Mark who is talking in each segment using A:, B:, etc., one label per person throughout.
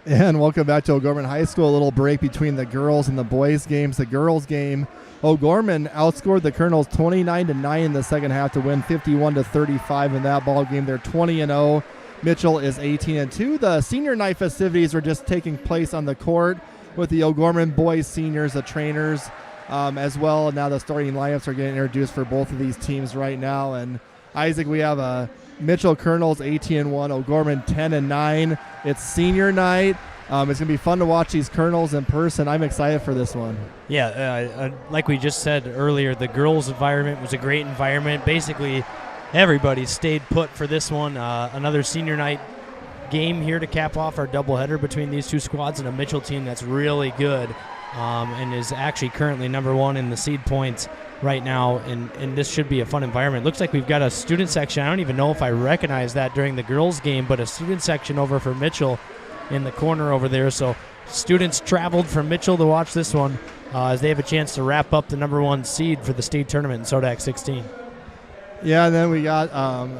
A: And welcome back to O'Gorman High School. A little break between the girls and the boys games. The girls game, O'Gorman outscored the Colonels 29-9 in the second half to win 51-35 in that ball game. They're 20-0. Mitchell is 18-2. The senior night festivities are just taking place on the court with the O'Gorman boys seniors, the trainers, as well. Now the starting lineups are getting introduced for both of these teams right now. And Isaac, we have a Mitchell Colonels 18-1, O'Gorman 10-9. It's senior night. It's going to be fun to watch these Colonels in person. I'm excited for this one.
B: Yeah, like we just said earlier, the girls' environment was a great environment. Basically, everybody stayed put for this one. Another senior night game here to cap off our doubleheader between these two squads and a Mitchell team that's really good and is actually currently number one in the seed points right now, and this should be a fun environment. Looks like we've got a student section. I don't even know if I recognized that during the girls' game, but a student section over for Mitchell in the corner over there. So students traveled from Mitchell to watch this one as they have a chance to wrap up the number one seed for the state tournament in SODAC 16.
A: Yeah, and then we got,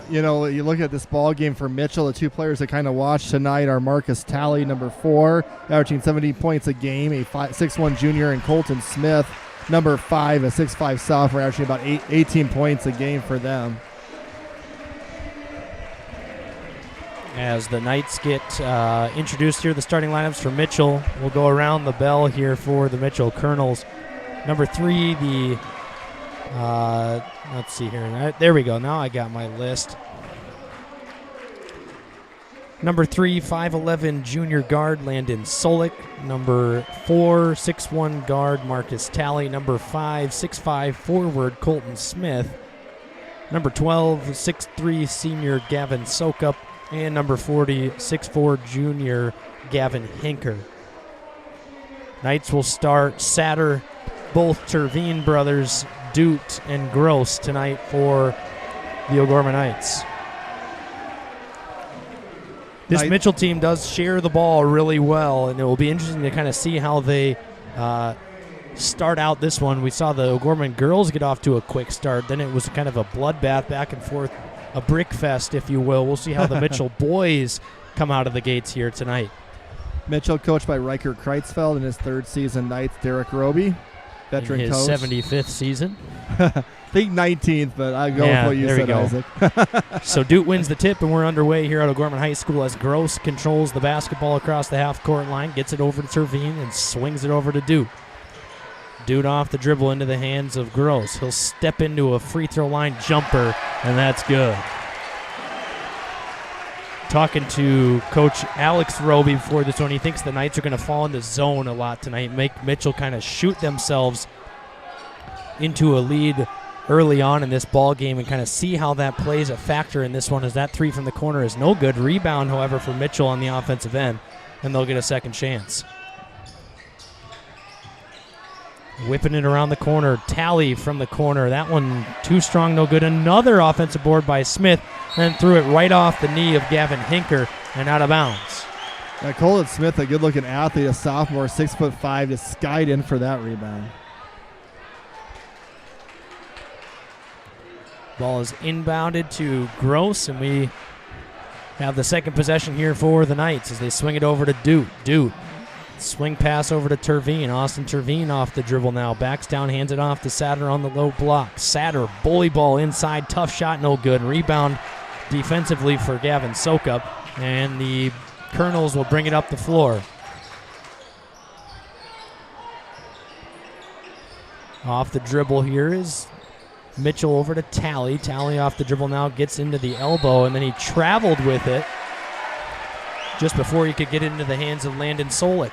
A: you look at this ball game for Mitchell. The two players that kind of watched tonight are Marcus Talley, number 4, averaging 17 points a game, a 6'1 junior, and Colton Smith, number 5, a 6'5 sophomore, averaging about 18 points a game for them.
B: As the Knights get introduced here, the starting lineups for Mitchell. We'll go around the bell here for the Mitchell Colonels. Number 3, the let's see here. There we go. Now I got my list. Number 3, 5'11 junior guard Landon Solik. Number 4, 6'1 guard Marcus Talley. Number 5, 6'5 forward Colton Smith. Number 12, 6'3 senior Gavin Sokup. And number 40, 6'4 junior Gavin Hinker. Knights will start Satter, both Terveen brothers, Doot and Gross tonight for the O'Gorman Knights. This Mitchell team does share the ball really well, and it will be interesting to kind of see how they start out this one. We saw the O'Gorman girls get off to a quick start. Then it was kind of a bloodbath back and forth, a brick fest, if you will. We'll see how the Mitchell boys come out of the gates here tonight.
A: Mitchell coached by Riker Kreitzfeld in his 3rd season. Knights Derek Roby, veteran
B: in his
A: coach.
B: 75th season.
A: I think 19th, but I go with what you said, Isaac.
B: So Doot wins the tip, and we're underway here at O'Gorman High School as Gross controls the basketball across the half-court line, gets it over to Terveen, and swings it over to Doot. Doot off the dribble into the hands of Gross. He'll step into a free throw line jumper, and that's good. Talking to Coach Alex Roby before this one, he thinks the Knights are going to fall in the zone a lot tonight, make Mitchell kind of shoot themselves into a lead early on in this ball game and kind of see how that plays a factor in this one, as that 3 from the corner is no good. Rebound, however, for Mitchell on the offensive end, and they'll get a second chance. Whipping it around the corner. Talley from the corner. That one too strong, no good. Another offensive board by Smith, and threw it right off the knee of Gavin Hinker and out of bounds.
A: Colton Smith, a good-looking athlete, a sophomore, 6'5", just skied in for that rebound.
B: Ball is inbounded to Gross, and we have the second possession here for the Knights as they swing it over to Doot. Doot. Swing pass over to Terveen. Austin Terveen off the dribble now. Backs down, hands it off to Satter on the low block. Satter, bully ball inside. Tough shot, no good. Rebound defensively for Gavin Sokup. And the Colonels will bring it up the floor. Off the dribble here is Mitchell over to Talley. Talley off the dribble now, gets into the elbow, and then he traveled with it just before he could get into the hands of Landon Solik.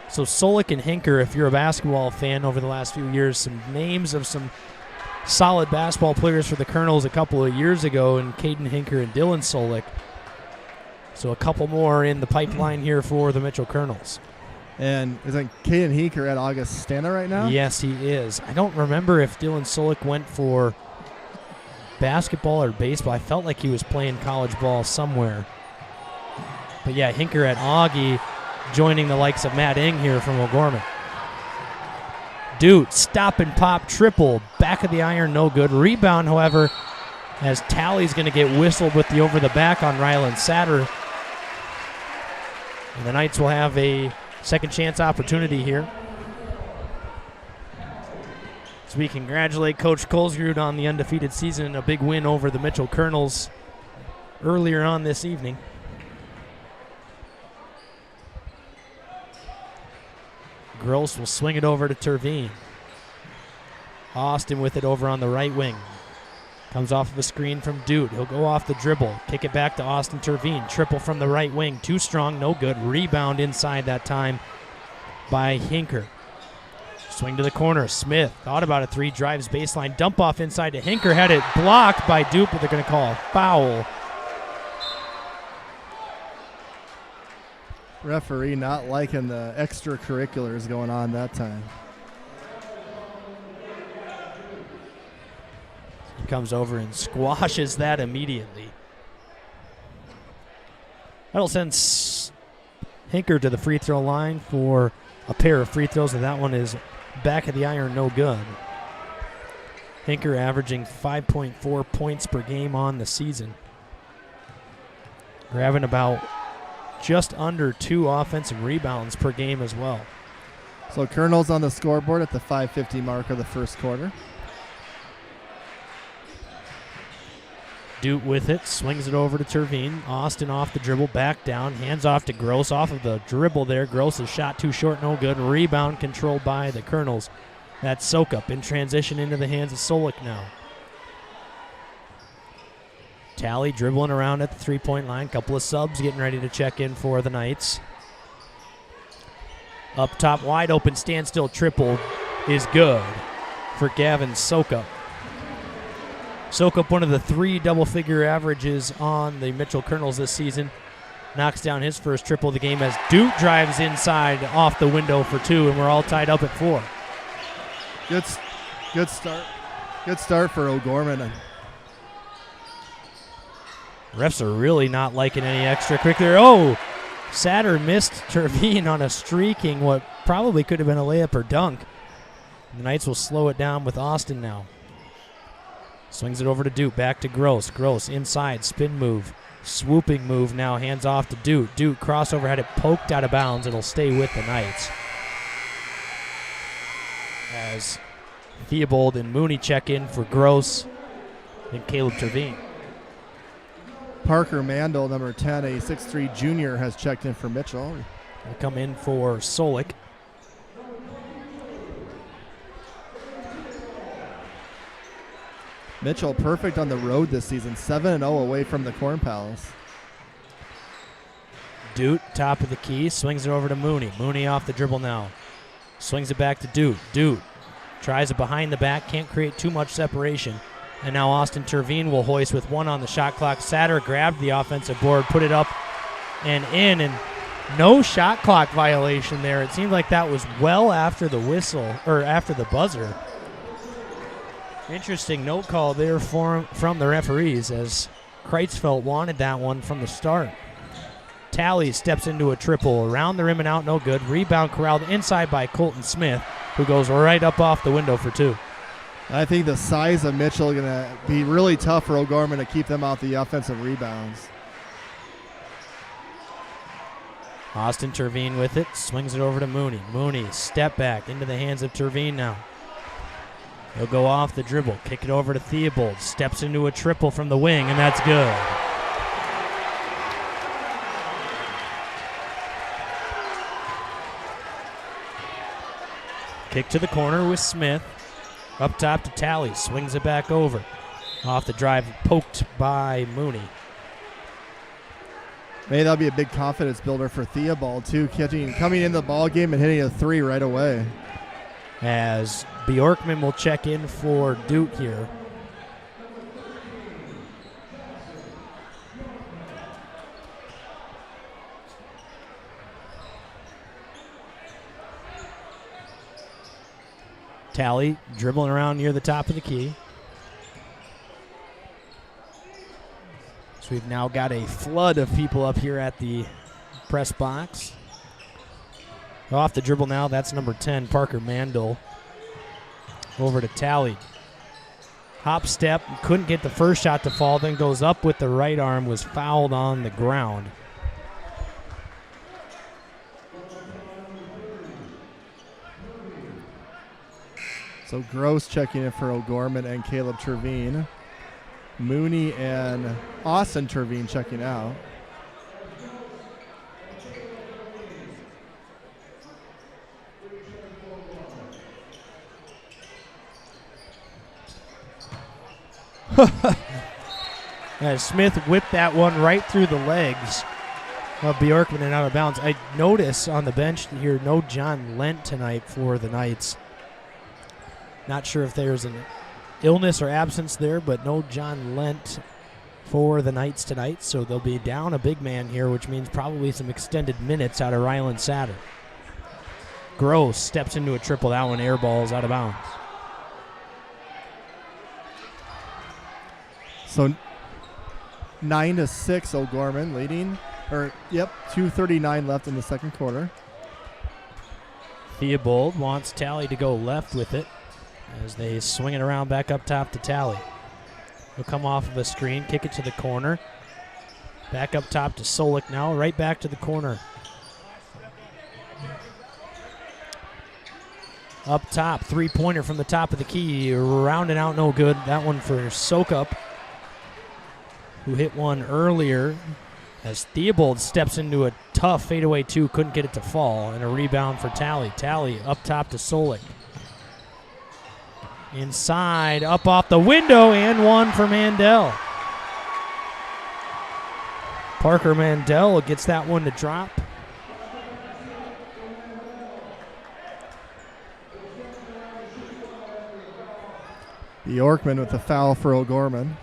B: So Solik and Hinker, if you're a basketball fan over the last few years, some names of some solid basketball players for the Colonels a couple of years ago, and Caden Hinker and Dylan Solik. So a couple more in the pipeline here for the Mitchell Colonels.
A: And isn't Caden Hinker at Augustana right now?
B: Yes, he is. I don't remember if Dylan Solik went for basketball or baseball. I felt like he was playing college ball somewhere. But yeah, Hinker at Augie, joining the likes of Matt Ing here from O'Gorman. Doot, stop and pop triple. Back of the iron, no good. Rebound, however, as Talley's going to get whistled with the over the back on Rylan Satter. And the Knights will have a second chance opportunity here. So we congratulate Coach Colesgrud on the undefeated season and a big win over the Mitchell Colonels earlier on this evening. Gross will swing it over to Terveen. Austin with it over on the right wing. Comes off of a screen from Dude. He'll go off the dribble. Kick it back to Austin Terveen. Triple from the right wing. Too strong, no good. Rebound inside that time by Hinker. Swing to the corner. Smith thought about a three. Drives baseline. Dump off inside to Hinker. Had it blocked by Duke, but they're going to call a foul.
A: Referee not liking the extracurriculars going on that time.
B: He comes over and squashes that immediately. That'll send Hinker to the free throw line for a pair of free throws, and that one is back of the iron, no good. Hinker averaging 5.4 points per game on the season. We're having about just under 2 offensive rebounds per game as well.
A: So Colonel's on the scoreboard at the 5:50 mark of the first quarter.
B: Duke with it, swings it over to Terveen. Austin off the dribble, back down, hands off to Gross. Off of the dribble there, Gross's shot too short, no good. Rebound controlled by the Colonels. That's soak up in transition into the hands of Solik now. Tally dribbling around at the three-point line. Couple of subs getting ready to check in for the Knights. Up top, wide open, standstill triple is good for Gavin Sokup. Sokup, one of the 3 double-figure averages on the Mitchell Colonels this season, knocks down his first triple of the game as Duke drives inside off the window for 2, and we're all tied up at 4.
A: Good start. Good start for O'Gorman.
B: Refs are really not liking any extracurricular. Oh, Satter missed Terveen on a streaking, what probably could have been a layup or dunk. The Knights will slow it down with Austin now. Swings it over to Duke, back to Gross. Gross inside, spin move, swooping move now, hands off to Duke. Duke crossover, had it poked out of bounds. It'll stay with the Knights. As Theobald and Mooney check in for Gross and Caleb Terveen.
A: Parker Mandel, number 10, a 6'3 junior, has checked in for Mitchell.
B: Will come in for Solik.
A: Mitchell perfect on the road this season, 7-0 away from the Corn Palace.
B: Duke, top of the key, swings it over to Mooney. Mooney off the dribble now. Swings it back to Duke. Duke tries it behind the back, can't create too much separation. And now Austin Terveen will hoist with 1 on the shot clock. Satter grabbed the offensive board, put it up and in, and no shot clock violation there. It seemed like that was well after the whistle, or after the buzzer. Interesting note call there from the referees, as Kreitzfeld wanted that one from the start. Tally steps into a triple, around the rim and out, no good. Rebound corralled inside by Colton Smith, who goes right up off the window for 2.
A: I think the size of Mitchell is going to be really tough for O'Gorman to keep them out the offensive rebounds.
B: Austin Terveen with it, swings it over to Mooney. Mooney, step back into the hands of Terveen now. He'll go off the dribble, kick it over to Theobald, steps into a triple from the wing, and that's good. Kick to the corner with Smith. Up top to Tally, swings it back over. Off the drive, poked by Mooney.
A: Maybe that'll be a big confidence builder for Theobald, too, coming in the ball game and hitting a 3 right away.
B: As Bjorkman will check in for Duke here. Tally dribbling around near the top of the key. So we've now got a flood of people up here at the press box. Off the dribble now, that's number 10, Parker Mandel. Over to Tally. Hop step, couldn't get the first shot to fall, then goes up with the right arm, was fouled on the ground.
A: So Gross checking in for O'Gorman and Caleb Terveen. Mooney and Austin Terveen checking out.
B: Smith whipped that one right through the legs of Bjorkman and out of bounds. I notice on the bench here, no John Lent tonight for the Knights. Not sure if there's an illness or absence there, but no John Lent for the Knights tonight, so they'll be down a big man here, which means probably some extended minutes out of Ryland Satter. Gross steps into a triple. That one airballs out of bounds.
A: So 9-6, O'Gorman leading. 2:39 left in the second quarter.
B: Theobald wants Talley to go left with it as they swing it around back up top to Talley. He'll come off of a screen, kick it to the corner. Back up top to Solik now, right back to the corner. Up top, three-pointer from the top of the key, rounding out no good. That one for Sokup, who hit one earlier as Theobald steps into a tough fadeaway two, couldn't get it to fall, and a rebound for Talley. Talley up top to Solik. Inside, up off the window, and one for Mandel. Parker Mandel gets that one to drop.
A: Bjorkman with the foul for O'Gorman.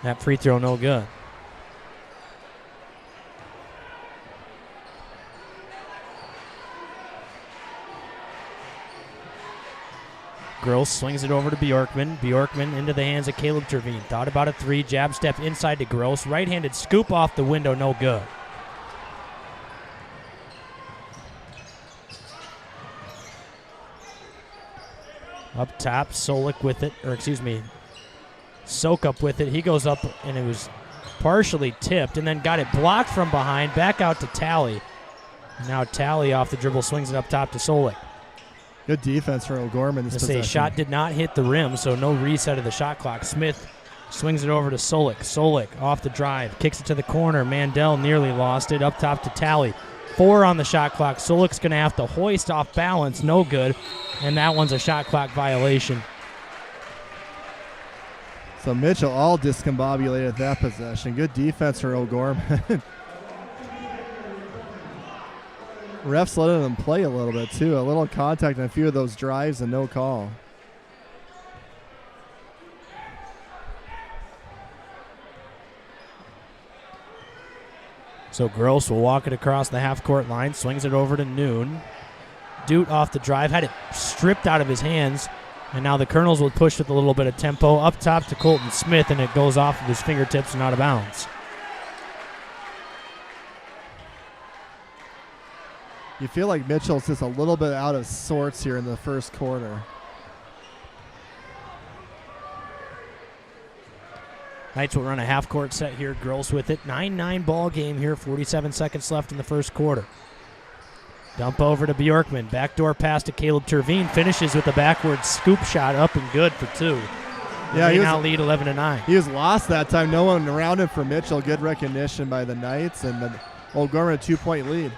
B: That free throw no good. Gross swings it over to Bjorkman. Bjorkman into the hands of Caleb Terveen. Thought about a three, jab step inside to Gross. Right-handed scoop off the window, no good. Up top, Solik with it, Sokup with it. He goes up, and it was partially tipped, and then got it blocked from behind, back out to Talley. Now Talley off the dribble swings it up top to Solik.
A: Good defense for O'Gorman this possession.
B: Shot did not hit the rim, so no reset of the shot clock. Smith swings it over to Solik. Solik off the drive, kicks it to the corner. Mandel nearly lost it. Up top to Talley. 4 on the shot clock. Solik's going to have to hoist off balance. No good. And that one's a shot clock violation.
A: So Mitchell all discombobulated that possession. Good defense for O'Gorman. Refs letting them play a little bit too. A little contact on a few of those drives and no call.
B: So Gross will walk it across the half-court line, swings it over to Noon. Dute off the drive, had it stripped out of his hands, and now the Colonels will push with a little bit of tempo. Up top to Colton Smith, and it goes off of his fingertips and out of bounds.
A: You feel like Mitchell's just a little bit out of sorts here in the first quarter.
B: Knights will run a half-court set here. Gross with it. 9-9 ball game here. 47 seconds left in the first quarter. Dump over to Bjorkman. Backdoor pass to Caleb Terveen. Finishes with a backward scoop shot up and good for 2. They now lead 11-9.
A: He was lost that time. No one around him for Mitchell. Good recognition by the Knights, and the O'Gorman a 2-point lead.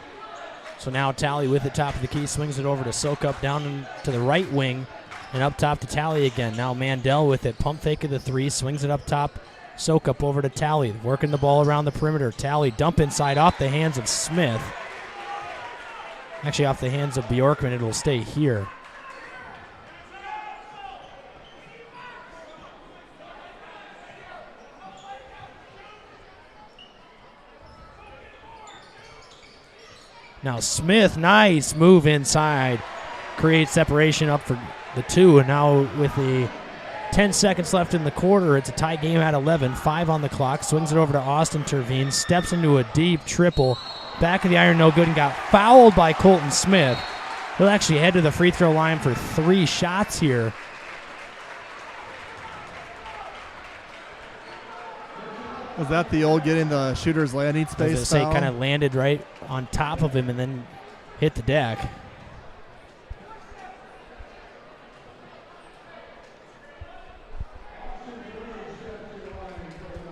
B: So now Talley with the top of the key, swings it over to Sokup down to the right wing, and up top to Talley again. Now Mandel with it, pump fake of the 3, swings it up top. Sokup over to Talley, working the ball around the perimeter. Talley dump inside off the hands of Smith. Actually off the hands of Bjorkman, it'll stay here. Now Smith, nice move inside. Creates separation up for the 2, and now with the 10 seconds left in the quarter, it's a tie game at 11. 5 on the clock. Swings it over to Austin Terveen. Steps into a deep triple. Back of the iron, no good, and got fouled by Colton Smith. He'll actually head to the free throw line for 3 shots here.
A: Was that the old getting the shooter's landing
B: I was
A: space
B: gonna say
A: foul?
B: kind of landed right on top of him and then hit the deck.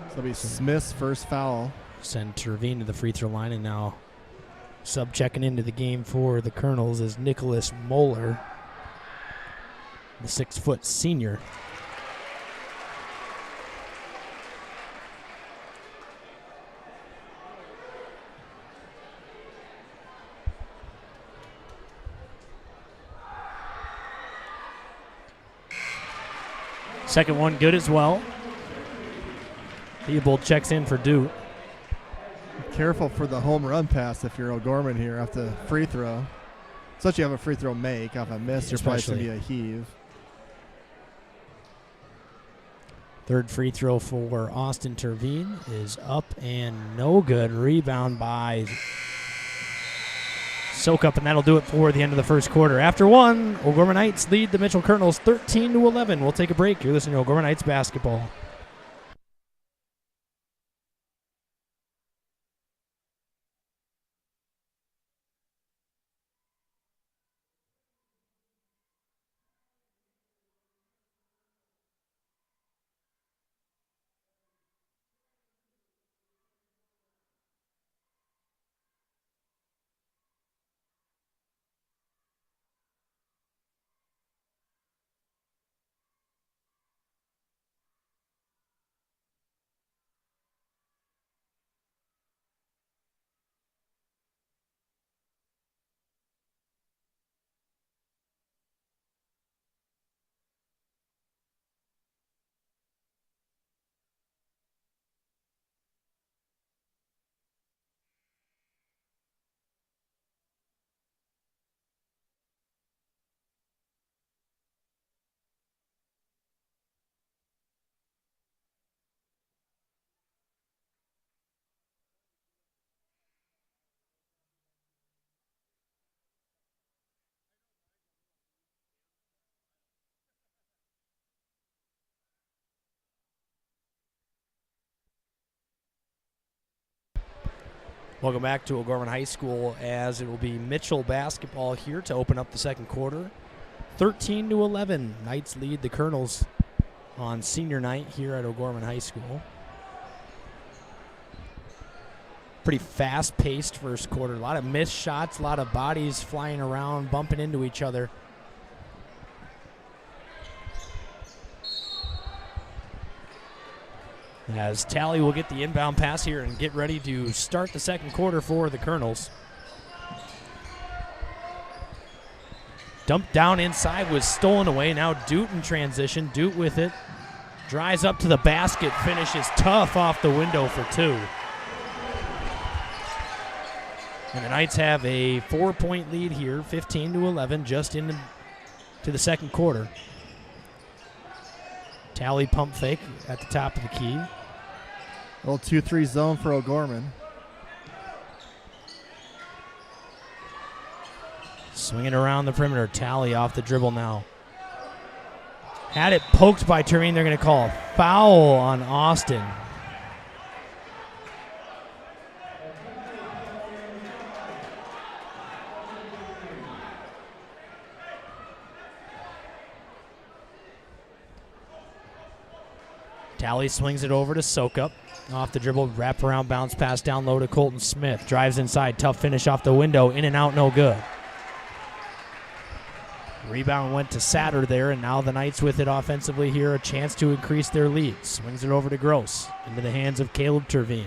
A: So it'll be Smith's first foul.
B: Send Terveen to the free throw line, and now sub checking into the game for the Colonels is Nicholas Moeller, the 6-foot senior. Second one good as well. Theobald checks in for Duke.
A: Careful for the home run pass if you're O'Gorman here after free throw. Especially have a free throw make off a miss, you're probably going to be a heave.
B: Third free throw for Austin Terveen is up and no good. Rebound by Soak Up, and that'll do it for the end of the first quarter. After one, O'Gorman Knights lead the Mitchell Colonels 13-11. We'll take a break. You're listening to O'Gorman Knights basketball. Welcome back to O'Gorman High School, as it will be Mitchell basketball here to open up the second quarter. 13-11, Knights lead the Colonels on senior night here at O'Gorman High School. Pretty fast-paced first quarter. A lot of missed shots, a lot of bodies flying around, bumping into each other. As Talley will get the inbound pass here and get ready to start the second quarter for the Colonels. Dumped down inside, was stolen away. Now Doot in transition. Doot with it. Drives up to the basket, finishes tough off the window for two. And the Knights have a 4-point lead here, 15-11, just into the second quarter. Talley pump fake at the top of the key.
A: Little 2-3 zone for O'Gorman.
B: Swinging around the perimeter. Talley off the dribble now. Had it poked by Terveen. They're going to call a foul on Austin. Talley swings it over to Soak Up. Off the dribble, wrap around, bounce pass down low to Colton Smith. Drives inside, tough finish off the window. In and out, no good. Rebound went to Satter there, and now the Knights with it offensively here. A chance to increase their lead. Swings it over to Gross. Into the hands of Caleb Terveen.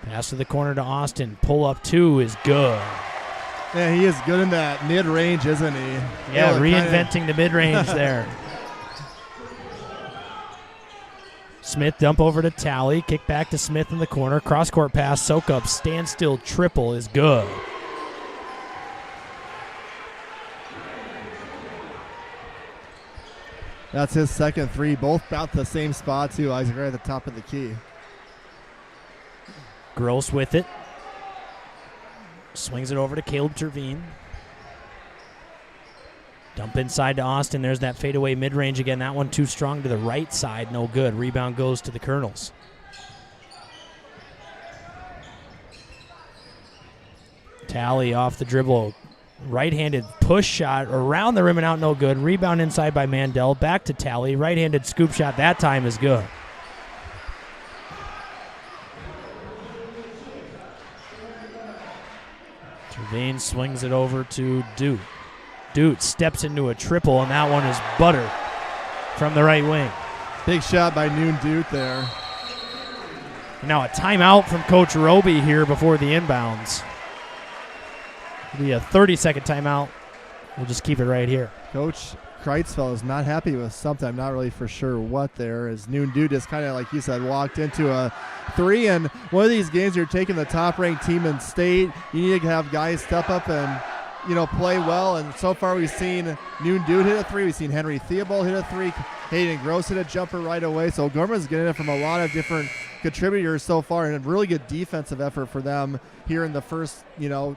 B: Pass to the corner to Austin. Pull up two is good.
A: Yeah, he is good in that mid-range, isn't he?
B: Yeah, reinventing the mid-range there. Smith dump over to Talley. Kick back to Smith in the corner. Cross-court pass. Soak Up. Standstill triple is good.
A: That's his second three. Both about the same spot, too. Isaac right at the top of the key.
B: Gross with it. Swings it over to Caleb Terveen. Dump inside to Austin. There's that fadeaway mid-range again. That one too strong to the right side. No good. Rebound goes to the Colonels. Tally off the dribble. Right-handed push shot around the rim and out, no good. Rebound inside by Mandel. Back to Tally. Right-handed scoop shot. That time is good. Trevine swings it over to Dute. Dute steps into a triple, and that one is butter from the right wing.
A: Big shot by Noon Dute there.
B: Now a timeout from Coach Roby here before the inbounds. It'll be a 30-second timeout. We'll just keep it right here.
A: Coach Kreitzfeld is not happy with something. I'm not really for sure what there. As Noon Dute just kind of, like you said, walked into a three. And one of these games, you're taking the top-ranked team in state. You need to have guys step up and, play well. And so far we've seen Noon Dute hit a three. We've seen Henry Theobald hit a three. Hayden Gross hit a jumper right away. So Gorman's getting it from a lot of different contributors so far, and a really good defensive effort for them here in the first, 10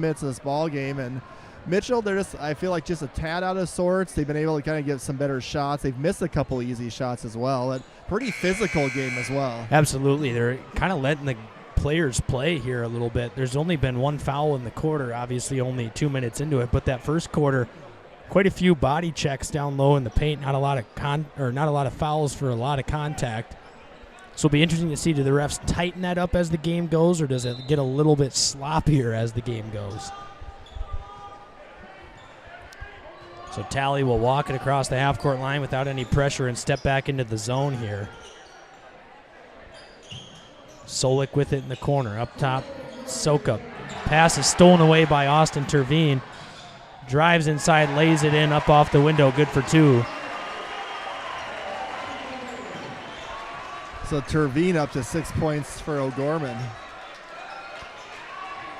A: minutes of this ball game. And Mitchell, they're just, I feel like, just a tad out of sorts. They've been able to kind of get some better shots. They've missed a couple easy shots as well. A pretty physical game as well.
B: Absolutely. They're kind of letting the players play here a little bit. There's only been one foul in the quarter, obviously only 2 minutes into it, but that first quarter, quite a few body checks down low in the paint, not a lot of fouls for a lot of contact. So it'll be interesting to see, do the refs tighten that up as the game goes, or does it get a little bit sloppier as the game goes? So Tally will walk it across the half-court line without any pressure and step back into the zone here. Solik with it in the corner. Up top, Sokup. Pass is stolen away by Austin Tervine. Drives inside, lays it in, up off the window, good for two.
A: So Tervine up to 6 points for O'Gorman.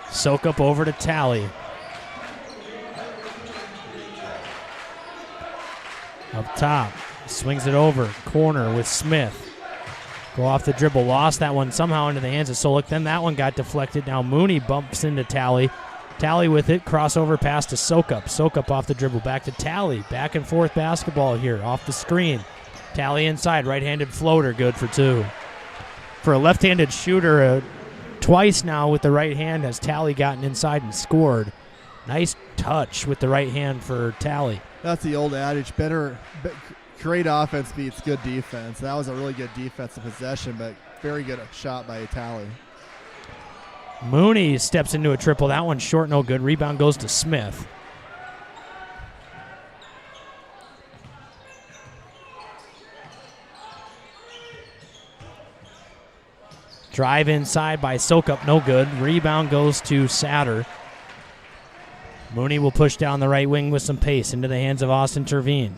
B: Sokup over to Tally. Up top, swings it over, corner with Smith. Go off the dribble, lost that one somehow into the hands of Solik. Then that one got deflected. Now Mooney bumps into Tally. Tally with it, crossover pass to Sokup. Sokup off the dribble, back to Tally. Back and forth basketball here, off the screen. Tally inside, right-handed floater, good for two. For a left-handed shooter, twice now with the right hand has Tally gotten inside and scored. Nice touch with the right hand for Tally.
A: That's the old adage, great offense beats good defense. That was a really good defensive possession, but very good shot by Tally.
B: Mooney steps into a triple. That one's short, no good. Rebound goes to Smith. Drive inside by Sokup, no good. Rebound goes to Satter. Mooney will push down the right wing with some pace into the hands of Austin Tervine.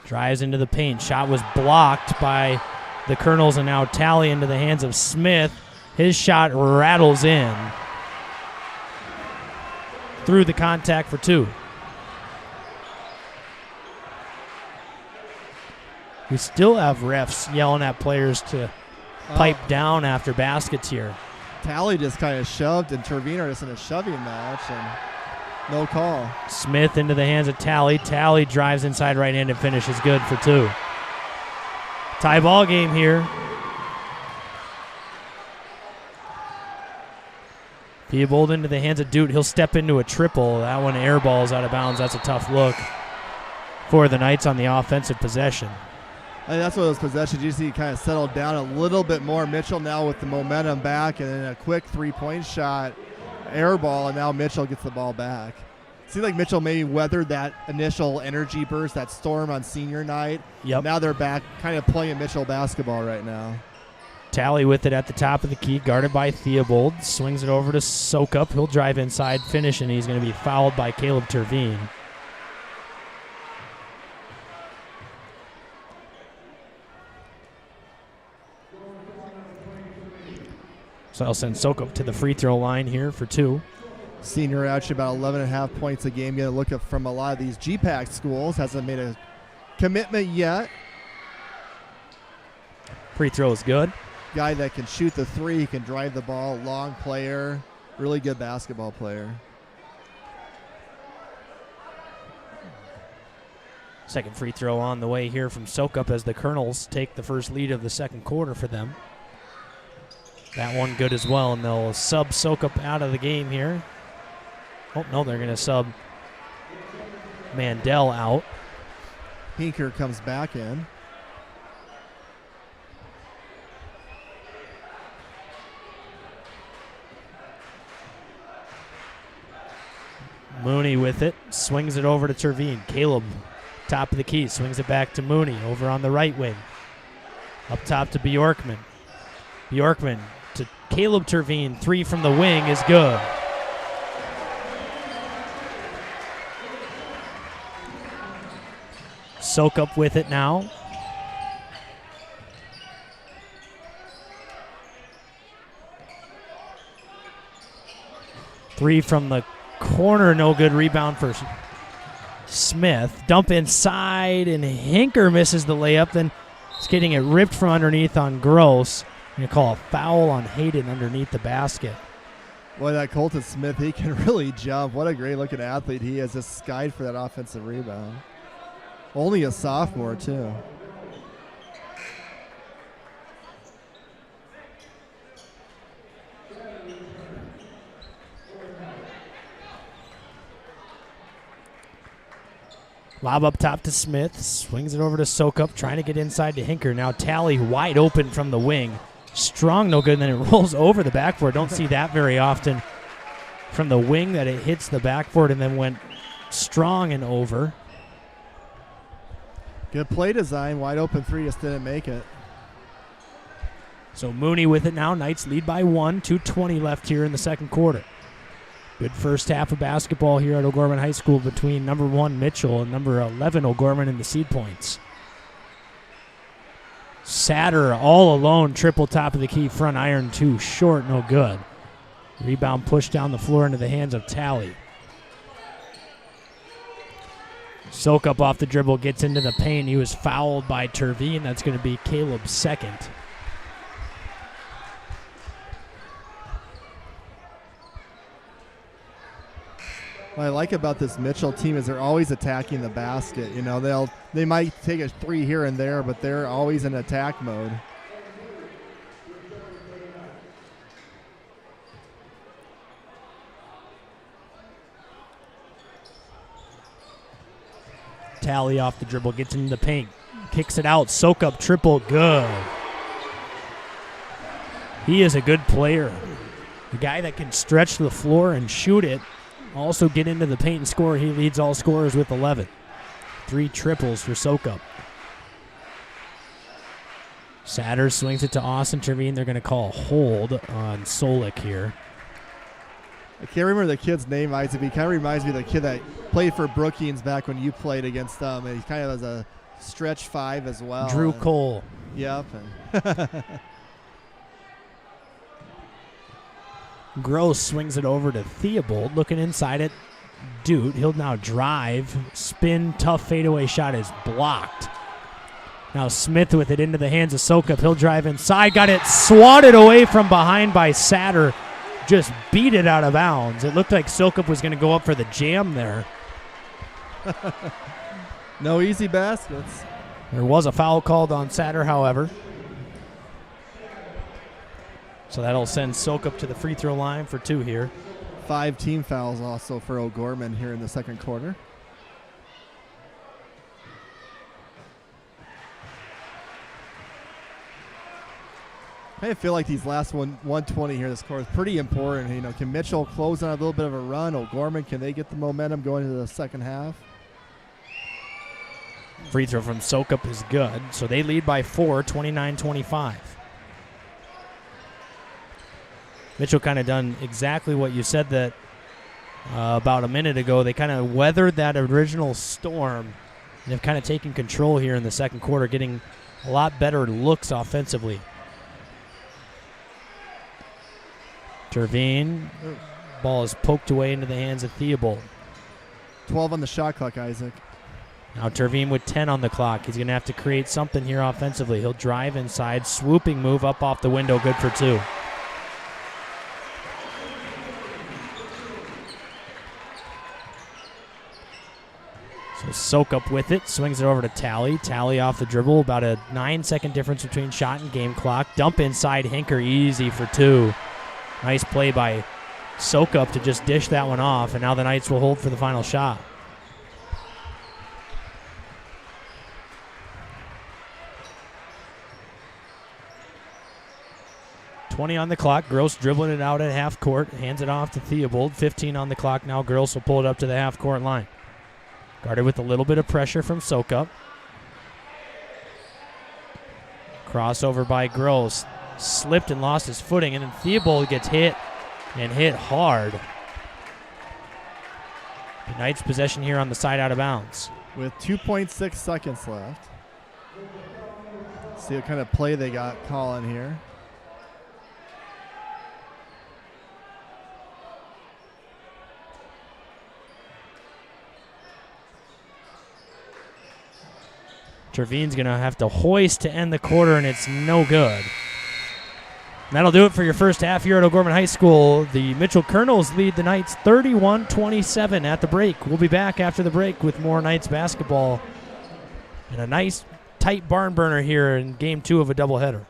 B: Drives into the paint. Shot was blocked by the Colonels, and now Tally into the hands of Smith. His shot rattles in through the contact for two. We still have refs yelling at players to pipe down after baskets here.
A: Tally just kind of shoved, and Tervine are just in a shoving match, and no call.
B: Smith into the hands of Tally. Tally drives inside right-hand and finishes good for two. Tie ball game here. Theobald into the hands of Dute. He'll step into a triple. That one air balls out of bounds. That's a tough look for the Knights on the offensive possession.
A: I think that's one of those possessions you see kind of settle down a little bit more. Mitchell now with the momentum back, and then a quick three-point shot, air ball, and now Mitchell gets the ball back. Seems like Mitchell maybe weathered that initial energy burst, that storm on senior night.
B: Yep.
A: Now they're back kind of playing Mitchell basketball right now.
B: Tally with it at the top of the key, guarded by Theobald. Swings it over to Sokup. He'll drive inside, finish, and he's going to be fouled by Caleb Tervine. So I'll send Sokup to the free throw line here for two.
A: Senior actually about 11.5 points a game. You got to look up from a lot of these GPAC schools. Hasn't made a commitment yet.
B: Free throw is good.
A: Guy that can shoot the three, he can drive the ball, long player, really good basketball player.
B: Second free throw on the way here from Sokup as the Colonels take the first lead of the second quarter for them. That one good as well, and they'll sub Sokup out of the game here. Oh, no, they're going to sub Mandel out.
A: Hinker comes back in.
B: Mooney with it, swings it over to Terveen. Caleb, top of the key, swings it back to Mooney, over on the right wing. Up top to Bjorkman. Bjorkman to Caleb Terveen, 3 from the wing is good. Sokup with it now. Three from the corner, no good. Rebound for Smith. Dump inside, and Hinker misses the layup. Then it's getting it ripped from underneath on Gross. I'm going to call a foul on Hayden underneath the basket.
A: Boy, that Colton Smith, he can really jump. What a great-looking athlete he is. Just skied for that offensive rebound. Only a sophomore, too.
B: Lob up top to Smith. Swings it over to Sokup, trying to get inside to Hinker. Now Tally wide open from the wing. Strong, no good, and then it rolls over the backboard. Don't see that very often from the wing, that it hits the backboard and then went strong and over.
A: Good play design. Wide open three, just didn't make it.
B: So Mooney with it now. Knights lead by 1. 2:20 left here in the second quarter. Good first half of basketball here at O'Gorman High School between number 1 Mitchell and number 11 O'Gorman in the seed points. Satter all alone, triple top of the key, front iron 2, short, no good. Rebound pushed down the floor into the hands of Tally. Sokup off the dribble, gets into the paint. He was fouled by Terveen. That's going to be Caleb's second.
A: What I like about this Mitchell team is they're always attacking the basket. You know, they might take a three here and there, but they're always in attack mode.
B: Tally off the dribble, gets into the paint, kicks it out. Sokup triple, good. He is a good player. A guy that can stretch the floor and shoot it. Also get into the paint and score. He leads all scorers with 11. 3 triples for Sokup. Satter swings it to Austin Terveen. They're going to call a hold on Solik here.
A: I can't remember the kid's name, Isaac. He kind of reminds me of the kid that played for Brookings back when you played against them. And he kind of was a stretch 5 as well.
B: Drew Cole.
A: Yep.
B: Gross swings it over to Theobald, looking inside it. Dute, he'll now drive, spin, tough fadeaway shot is blocked. Now Smith with it into the hands of Sokup. He'll drive inside, got it swatted away from behind by Satter. Just beat it out of bounds. It looked like Sokup was going to go up for the jam there.
A: No easy baskets.
B: There was a foul called on Satter, however. So that'll send Sokup to the free throw line for 2 here.
A: 5 team fouls also for O'Gorman here in the second quarter. I feel like these last 120 here, this score is pretty important. You know, can Mitchell close on a little bit of a run? O'Gorman, can they get the momentum going into the second half?
B: Free throw from Sokup is good. So they lead by 4, 29-25. Mitchell kind of done exactly what you said that about a minute ago. They kind of weathered that original storm and have kind of taken control here in the second quarter, getting a lot better looks offensively. Terveen, ball is poked away into the hands of Theobald.
A: 12 on the shot clock, Isaac.
B: Now Terveen with 10 on the clock. He's going to have to create something here offensively. He'll drive inside, swooping move up off the window, good for 2. So comes Soak up with it, swings it over to Tally. Tally off the dribble, about a 9-second difference between shot and game clock. Dump inside, Hinker easy for 2. Nice play by Soak up to just dish that one off, and now the Knights will hold for the final shot. $20 on the clock. Gross dribbling it out at half court. Hands it off to Theobald. 15 on the clock now. Gross will pull it up to the half court line. Guarded with a little bit of pressure from Soak up. Crossover by Gross. Slipped and lost his footing, and then Theobald gets hit, and hit hard. The Knights possession here on the side out of bounds.
A: With 2.6 seconds left. See what kind of play they got calling here.
B: Trevine's going to have to hoist to end the quarter, and it's no good. And that'll do it for your first half here at O'Gorman High School. The Mitchell Colonels lead the Knights 31-27 at the break. We'll be back after the break with more Knights basketball and a nice tight barn burner here in Game 2 of a doubleheader.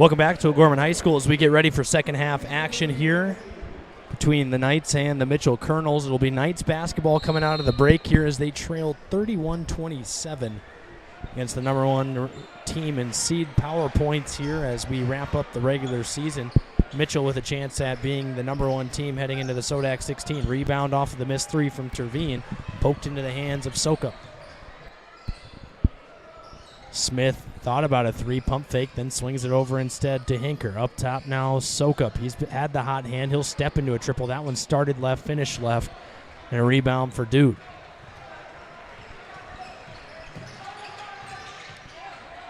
B: Welcome back to O'Gorman High School as we get ready for second half action here between the Knights and the Mitchell Colonels. It'll be Knights basketball coming out of the break here as they trail 31-27 against the number one team in seed power points here as we wrap up the regular season. Mitchell with a chance at being the number one team heading into the Sodak 16. Rebound off of the missed three from Terveen, poked into the hands of Soka. Smith thought about a three, pump fake, then swings it over instead to Hinker. Up top now, Sokup. He's had the hot hand. He'll step into a triple. That one started left, finished left, and a rebound for Dude.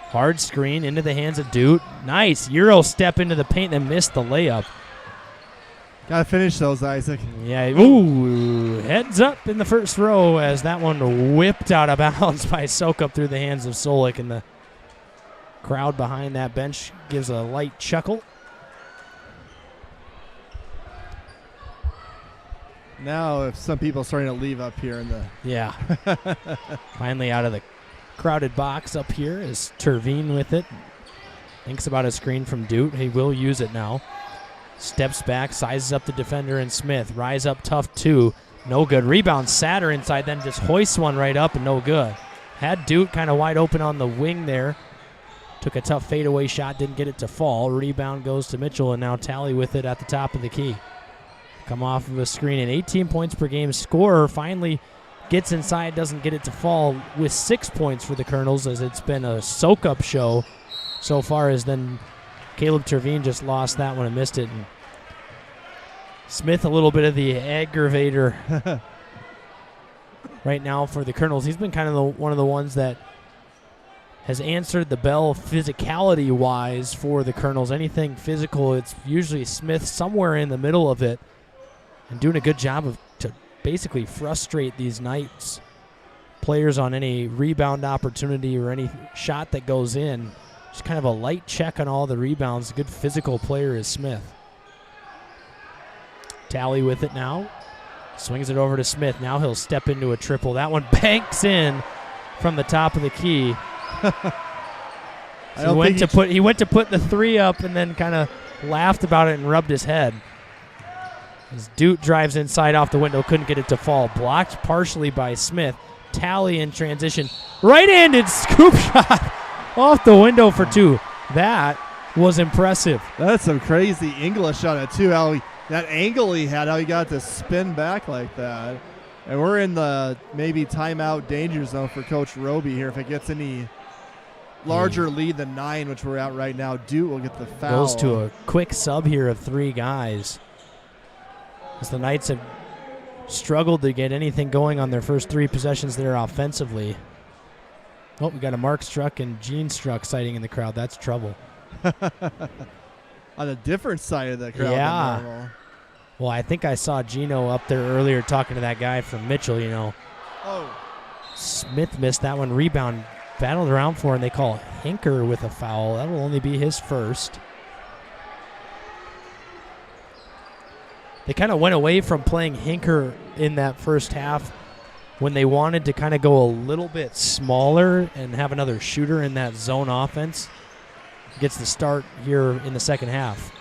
B: Hard screen into the hands of Dude. Nice. Euro step into the paint, then missed the layup.
A: Got to finish those, Isaac.
B: Yeah, ooh, heads up in the first row as that one whipped out of bounds by Sokup through the hands of Solik, and the crowd behind that bench gives a light chuckle.
A: Now, if some people are starting to leave up here in the...
B: Yeah. Finally out of the crowded box up here is Terveen with it. Thinks about a screen from Dude. He will use it now. Steps back, sizes up the defender and Smith. Rise up tough two. No good. Rebound Satter inside, then just hoists one right up and no good. Had Duke kind of wide open on the wing there. Took a tough fadeaway shot, didn't get it to fall. Rebound goes to Mitchell, and now Tally with it at the top of the key. Come off of a screen, and 18 points per game scorer finally gets inside, doesn't get it to fall with 6 points for the Colonels, as it's been a soak-up show so far, as then Caleb Terveen just lost that one and missed it. And Smith, a little bit of the aggravator right now for the Colonels. He's been kind of one of the ones that has answered the bell physicality-wise for the Colonels. Anything physical, it's usually Smith somewhere in the middle of it and doing a good job of to basically frustrate these Knights players on any rebound opportunity or any shot that goes in. Just kind of a light check on all the rebounds. A good physical player is Smith. Tally with it now. Swings it over to Smith. Now he'll step into a triple. That one banks in from the top of the key. He went to put the three up and then kind of laughed about it and rubbed his head. As Duke drives inside off the window, couldn't get it to fall. Blocked partially by Smith. Tally in transition. Right-handed scoop shot off the window for two. That was impressive.
A: That's some crazy English on it, too. That angle he had, how he got to spin back like that. And we're in the maybe timeout danger zone for Coach Roby here. If it gets any larger lead than 9, which we're at right now, Duke will get the foul.
B: Goes to a quick sub here of 3 guys, as the Knights have struggled to get anything going on their first 3 possessions there offensively. Oh, we got a Mark Struck and Gene Struck sighting in the crowd. That's trouble.
A: On a different side of the crowd than normal.
B: Well, I think I saw Gino up there earlier talking to that guy from Mitchell, you know.
A: Oh.
B: Smith missed that one. Rebound battled around for, and they call Hinker with a foul. That will only be his first. They kind of went away from playing Hinker in that first half when they wanted to kind of go a little bit smaller and have another shooter in that zone offense. Gets the start here in the second half.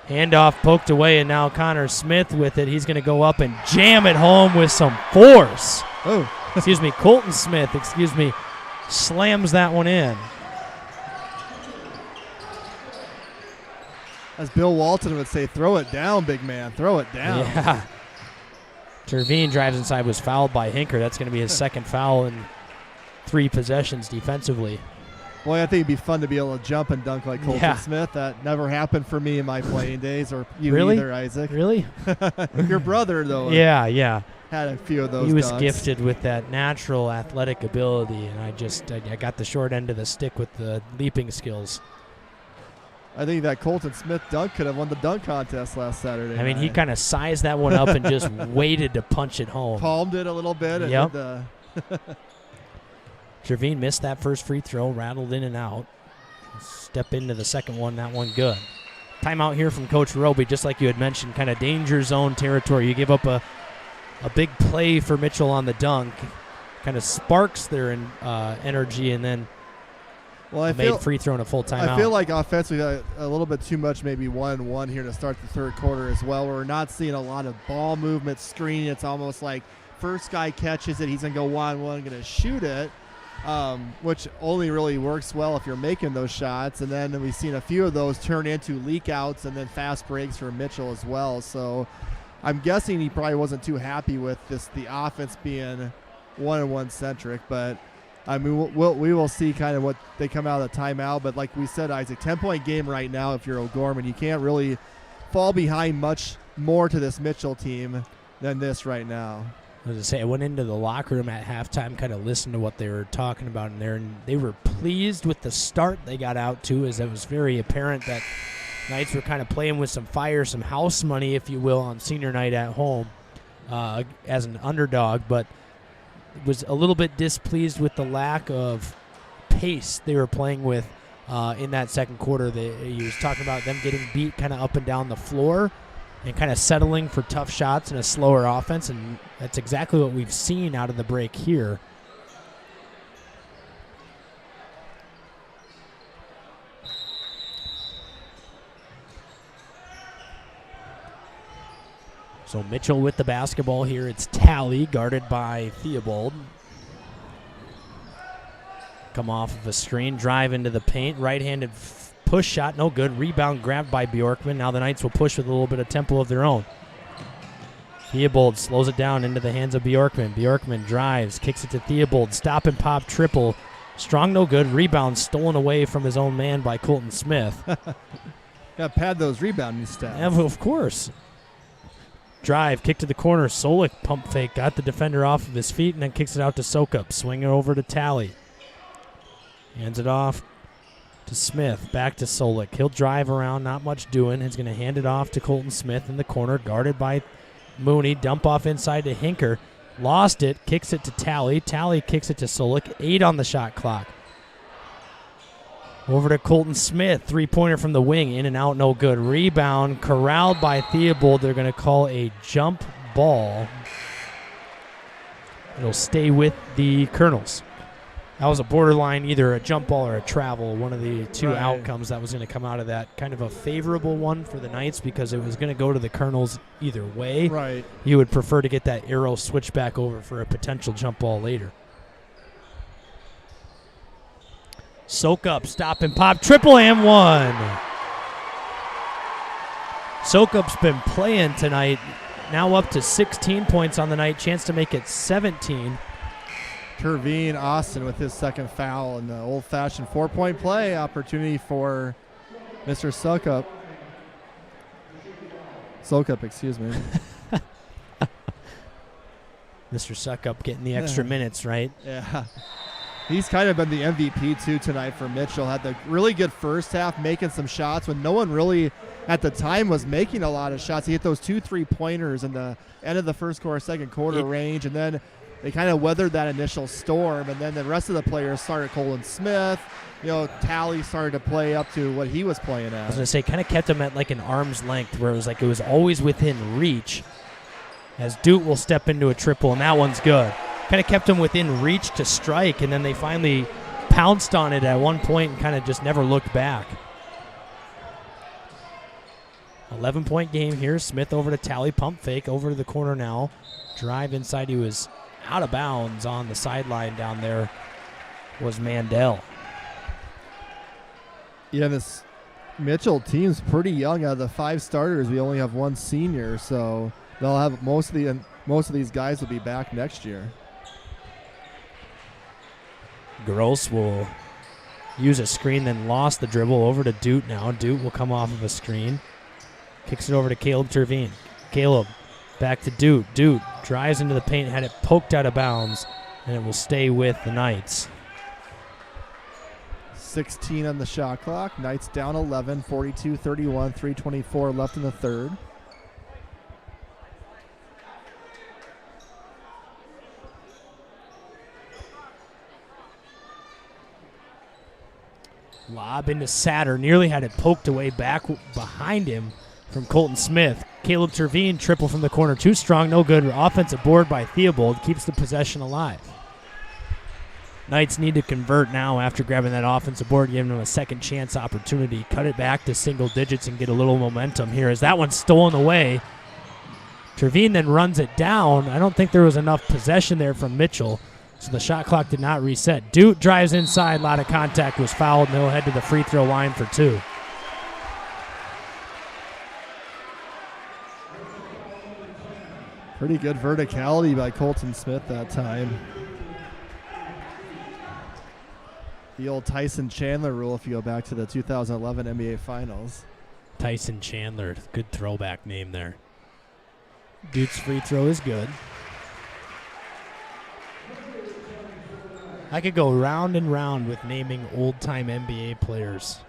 B: Handoff poked away, and now Connor Smith with it. He's going to go up and jam it home with some force.
A: Oh.
B: Colton Smith, slams that one in.
A: As Bill Walton would say, throw it down, big man. Throw it down.
B: Yeah. Terveen drives inside, was fouled by Hinker. That's going to be his second foul in 3 possessions defensively.
A: Boy, I think it'd be fun to be able to jump and dunk like Colton Smith. That never happened for me in my playing days, or you either, Isaac.
B: Really?
A: Your brother, though.
B: Yeah.
A: Had a few of those.
B: He was
A: dunks.
B: gifted with that natural athletic ability, and I got the short end of the stick with the leaping skills.
A: I think that Colton Smith dunk could have won the dunk contest last Saturday.
B: I mean, he kind of sized that one up and just waited to punch it home.
A: Palmed it a little bit.
B: Yep. Terveen missed that first free throw, rattled in and out. Step into the second one, that one good. Timeout here from Coach Roby, just like you had mentioned, kind of danger zone territory. You give up a big play for Mitchell on the dunk, kind of sparks their energy, and then
A: Well, I
B: made free throw in a full timeout.
A: I feel like offensively a little bit too much, maybe 1-1 here to start the third quarter as well. We're not seeing a lot of ball movement, screening. It's almost like first guy catches it, he's going to go 1-1, going to shoot it, which only really works well if you're making those shots. And then we've seen a few of those turn into leak outs and then fast breaks for Mitchell as well. So I'm guessing he probably wasn't too happy with the offense being 1-on-1 centric, but I mean, we will see kind of what they come out of the timeout. But like we said, Isaac, 10-point game right now if you're O'Gorman. You can't really fall behind much more to this Mitchell team than this right now.
B: As I say, I went into the locker room at halftime, kind of listened to what they were talking about in there, and they were pleased with the start they got out to, as it was very apparent that Knights were kind of playing with some fire, some house money, if you will, on senior night at home as an underdog, but was a little bit displeased with the lack of pace they were playing with in that second quarter. He was talking about them getting beat kind of up and down the floor and kind of settling for tough shots and a slower offense, and that's exactly what we've seen out of the break here. So Mitchell with the basketball here. It's Talley, guarded by Theobald. Come off of a screen, drive into the paint, right-handed push shot, no good. Rebound grabbed by Bjorkman. Now the Knights will push with a little bit of tempo of their own. Theobald slows it down into the hands of Bjorkman. Bjorkman drives, kicks it to Theobald. Stop and pop triple. Strong, no good. Rebound stolen away from his own man by Colton Smith.
A: Got to pad those rebounding stats.
B: Yeah, of course. Drive, kick to the corner. Solik pump fake, got the defender off of his feet, and then kicks it out to Sokup. Swing it over to Talley. Hands it off to Smith. Back to Solik. He'll drive around, not much doing. He's going to hand it off to Colton Smith in the corner, guarded by Mooney. Dump off inside to Hinker. Lost it, kicks it to Talley. Talley kicks it to Solik. 8 on the shot clock. Over to Colton Smith. Three-pointer from the wing. In and out, no good. Rebound corralled by Theobald. They're going to call a jump ball. It'll stay with the Colonels. That was a borderline, either a jump ball or a travel, one of the two outcomes that was going to come out of that. Kind of a favorable one for the Knights because it was going to go to the Colonels either way.
A: Right.
B: You would prefer to get that arrow switched back over for a potential jump ball later. Soak up, stop and pop, triple and one. Soak up's been playing tonight, now up to 16 points on the night, chance to make it 17.
A: Terveen Austin with his second foul and the old-fashioned 4-point play opportunity for Mr. Sokup. Sokup, excuse me.
B: Mr. Suckup getting the extra minutes, right?
A: Yeah. He's kind of been the MVP, too, tonight for Mitchell. Had the really good first half, making some shots when no one really, at the time, was making a lot of shots. He hit those 2 3-pointers in the end of the first quarter, second quarter range, and then they kind of weathered that initial storm, and then the rest of the players started. Colin Smith, Talley started to play up to what he was playing at.
B: I was going to say, kind of kept him at like an arm's length where it was always within reach as Duke will step into a triple, and that one's good. Kind of kept him within reach to strike, and then they finally pounced on it at one point and kind of just never looked back. 11-point game here. Smith over to Talley, pump fake, over to the corner now. Drive inside, he was out of bounds on the sideline down there was Mandel.
A: Yeah, this Mitchell team's pretty young. Out of the 5 starters, we only have 1 senior, so they'll have most of these guys will be back next year.
B: Gross will use a screen, then lost the dribble over to Doot now. Doot will come off of a screen. Kicks it over to Caleb Terveen. Caleb back to Doot. Doot drives into the paint, had it poked out of bounds, and it will stay with the Knights.
A: 16 on the shot clock. Knights down 11, 42-31, 3:24 left in the third.
B: Lob into Satter. Nearly had it poked away back behind him from Colton Smith. Caleb Terveen, triple from the corner. Too strong, no good. Offensive board by Theobald keeps the possession alive. Knights need to convert now after grabbing that offensive board, giving them a second chance opportunity. Cut it back to single digits and get a little momentum here as that one's stolen away. Trevine then runs it down. I don't think there was enough possession there from Mitchell, so the shot clock did not reset. Dute drives inside. A lot of contact, was fouled, and they'll head to the free throw line for 2.
A: Pretty good verticality by Colton Smith that time. The old Tyson Chandler rule if you go back to the 2011 NBA Finals.
B: Tyson Chandler, good throwback name there. Dute's free throw is good. I could go round and round with naming old-time NBA players.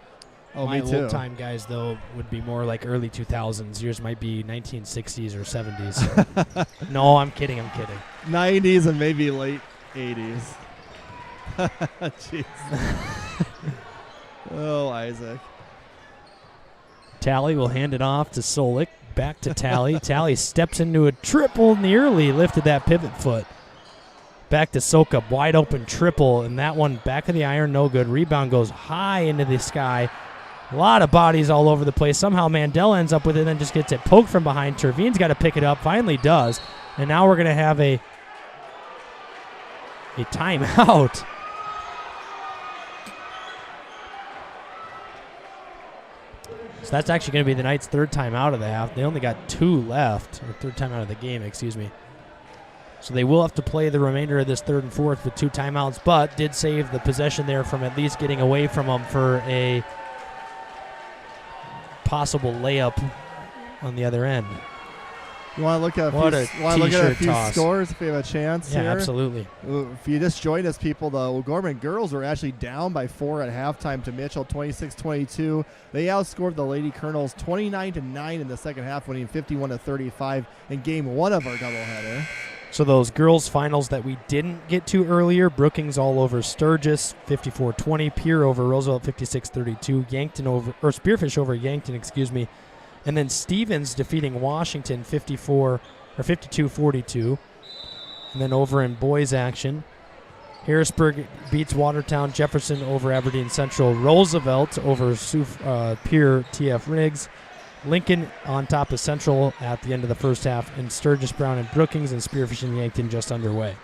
A: Oh,
B: My
A: me too.
B: old-time guys, though, would be more like early 2000s. Yours might be 1960s or 70s. No, I'm kidding.
A: 90s and maybe late 80s. Jeez. Oh, Isaac.
B: Tally will hand it off to Solik. Back to Tally. Tally steps into a triple, nearly lifted that pivot foot. Back to Sokup, wide open triple, and that one back of the iron, no good. Rebound goes high into the sky. A lot of bodies all over the place. Somehow Mandel ends up with it and then just gets it poked from behind. Tervine's got to pick it up, finally does. And now we're going to have a timeout. So that's actually going to be the Knights' third timeout of the half. They only got 2 left, or third timeout of the game, excuse me. So they will have to play the remainder of this third and fourth with 2 timeouts, but did save the possession there from at least getting away from them for a possible layup on the other end.
A: You want to look at a few scores if we have a chance
B: here?
A: Yeah,
B: absolutely.
A: If you just joined us, people, the O'Gorman girls were actually down by 4 at halftime to Mitchell, 26-22. They outscored the Lady Colonels 29-9 in the second half, winning 51-35 in game 1 of our doubleheader.
B: So those girls' finals that we didn't get to earlier, Brookings all over Sturgis, 54-20. Pier over Roosevelt, 56-32. Yankton over, or Spearfish over Yankton, excuse me. And then Stevens defeating Washington 52-42. And then over in boys action, Harrisburg beats Watertown. Jefferson over Aberdeen Central. Roosevelt over Pier TF Riggs. Lincoln on top of Central at the end of the first half. And Sturgis, Brown, and Brookings, and Spearfish and Yankton just underway.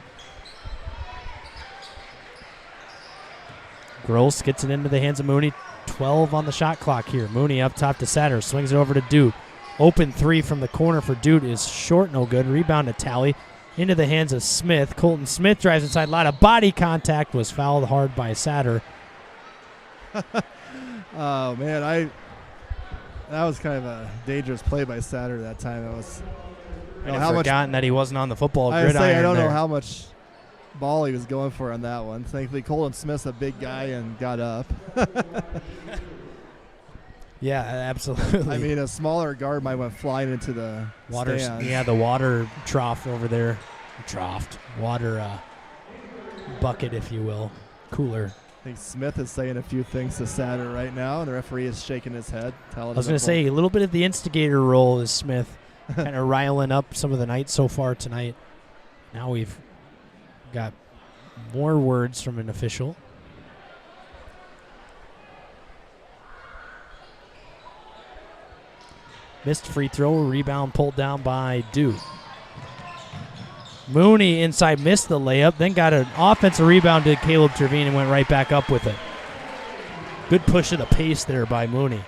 B: Gross gets it into the hands of Mooney. 12 on the shot clock here. Mooney up top to Satter. Swings it over to Dude. Open 3 from the corner for Dude is short, no good. Rebound to Tally. Into the hands of Smith. Colton Smith drives inside. A lot of body contact. Was fouled hard by Satter.
A: Oh, man. That was kind of a dangerous play by Satter that time. It was.
B: I'd forgotten that he wasn't on the football gridiron.
A: I don't know how much ball he was going for on that one. Thankfully, Colton Smith's a big guy and got up.
B: Yeah, absolutely.
A: I mean, a smaller guard might went flying into the
B: water.
A: stands.
B: Yeah, the water trough over there. Water bucket, if you will. Cooler.
A: I think Smith is saying a few things to Satter right now, and the referee is shaking his head.
B: I was going to say, a little bit of the instigator role is Smith, kind of riling up some of the Knights so far tonight. Now we've got more words from an official. Missed free throw, rebound pulled down by Duke. Mooney inside missed the layup, then got an offensive rebound to Caleb Trevine and went right back up with it. Good push of the pace there by Mooney.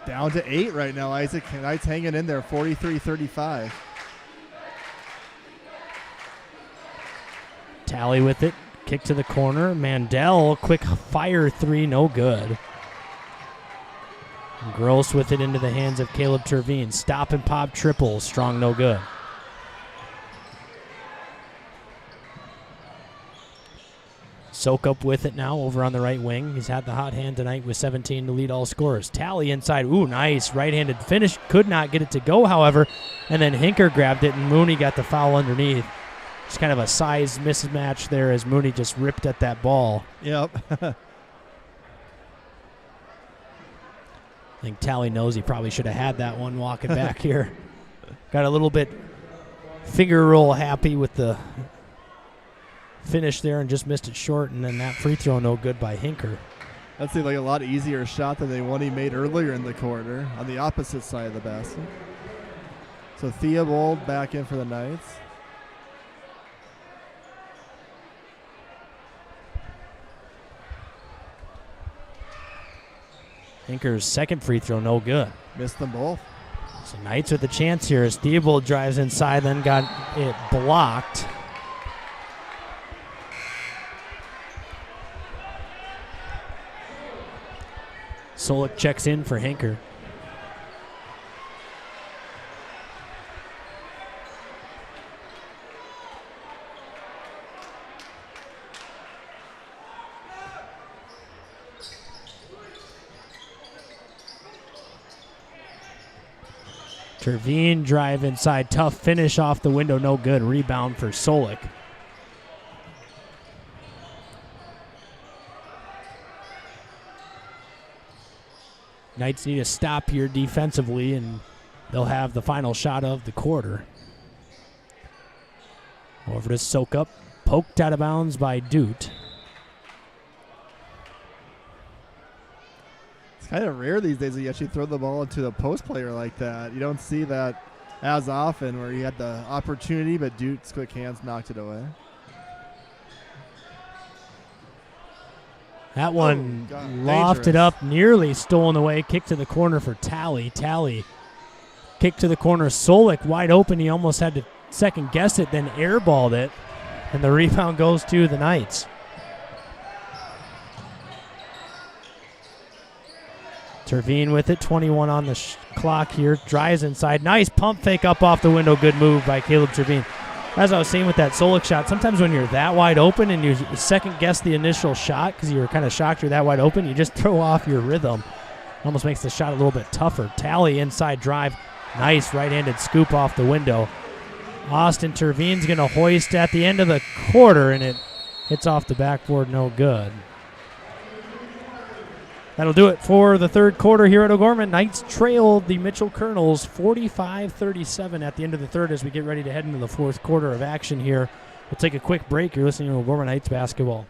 A: Down to 8 right now, Isaac. Knights hanging in there, 43-35.
B: Tally with it. Kick to the corner. Mandel, quick fire 3, no good. And Gross with it into the hands of Caleb Trevine. Stop and pop triple. Strong, no good. Soak up with it now over on the right wing. He's had the hot hand tonight with 17 to lead all scorers. Tally inside. Ooh, nice. Right-handed finish. Could not get it to go, however. And then Hinker grabbed it, and Mooney got the foul underneath. It's kind of a size mismatch there as Mooney just ripped at that ball.
A: Yep.
B: I think Tally knows he probably should have had that one walking back here. Got a little bit finger roll happy with the finish there and just missed it short, and then that free throw no good by Hinker.
A: That seemed like a lot easier shot than the one he made earlier in the quarter on the opposite side of the basket. So Theobald back in for the Knights.
B: Hinker's second free throw no good.
A: Missed them both.
B: So Knights with a chance here as Theobald drives inside, then got it blocked. Solik checks in for Hinker. Terveen drive inside, tough finish off the window, no good. Rebound for Solik. Knights need to stop here defensively, and they'll have the final shot of the quarter. Over to soak up, poked out of bounds by Doot.
A: It's kind of rare these days that you actually throw the ball into the post player like that. You don't see that as often where you had the opportunity, but Doot's quick hands knocked it away.
B: That one lofted up, nearly stolen away. Kick to the corner for Talley. Talley kick to the corner. Solik wide open. He almost had to second guess it, then airballed it. And the rebound goes to the Knights. Terveen with it, 21 on the clock here. Drives inside. Nice pump fake up off the window. Good move by Caleb Terveen. As I was saying with that Solik shot, sometimes when you're that wide open and you second guess the initial shot because you were kind of shocked you're that wide open, you just throw off your rhythm. Almost makes the shot a little bit tougher. Talley inside drive. Nice right-handed scoop off the window. Austin Terveen's going to hoist at the end of the quarter, and it hits off the backboard, no good. That'll do it for the third quarter here at O'Gorman. Knights trailed the Mitchell Colonels 45-37 at the end of the third as we get ready to head into the fourth quarter of action here. We'll take a quick break. You're listening to O'Gorman Knights basketball.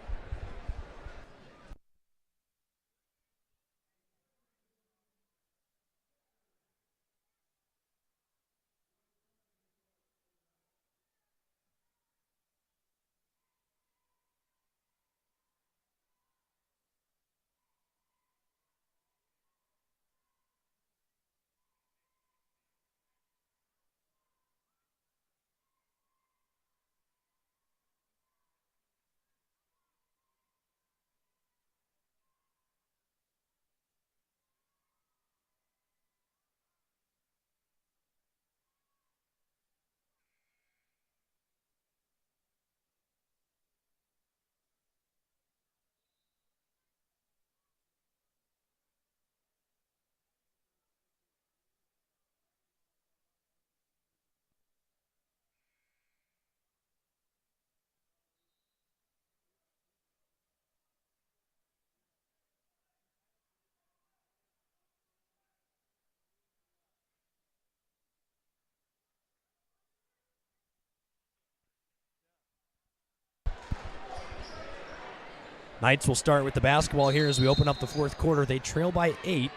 B: Knights will start with the basketball here as we open up the fourth quarter. They trail by 8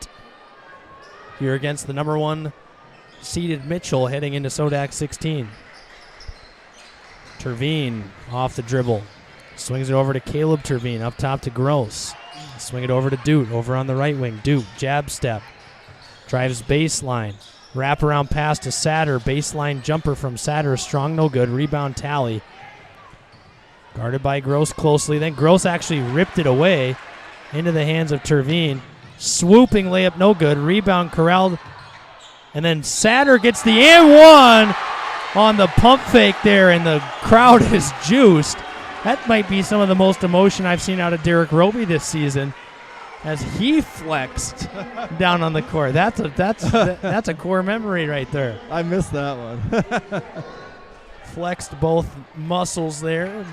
B: here against the number 1 seeded Mitchell heading into Sodak 16. Terveen off the dribble. Swings it over to Caleb Terveen. Up top to Gross. Swing it over to Doot over on the right wing. Doot, jab step. Drives baseline. Wraparound pass to Satter. Baseline jumper from Satter. Strong, no good. Rebound Talley. Guarded by Gross closely. Then Gross actually ripped it away into the hands of Terveen. Swooping layup, no good. Rebound corralled. And then Satter gets the and one on the pump fake there, and the crowd is juiced. That might be some of the most emotion I've seen out of Derek Roby this season as he flexed down on the court. That's a core memory right there.
A: I missed that one.
B: Flexed both muscles there.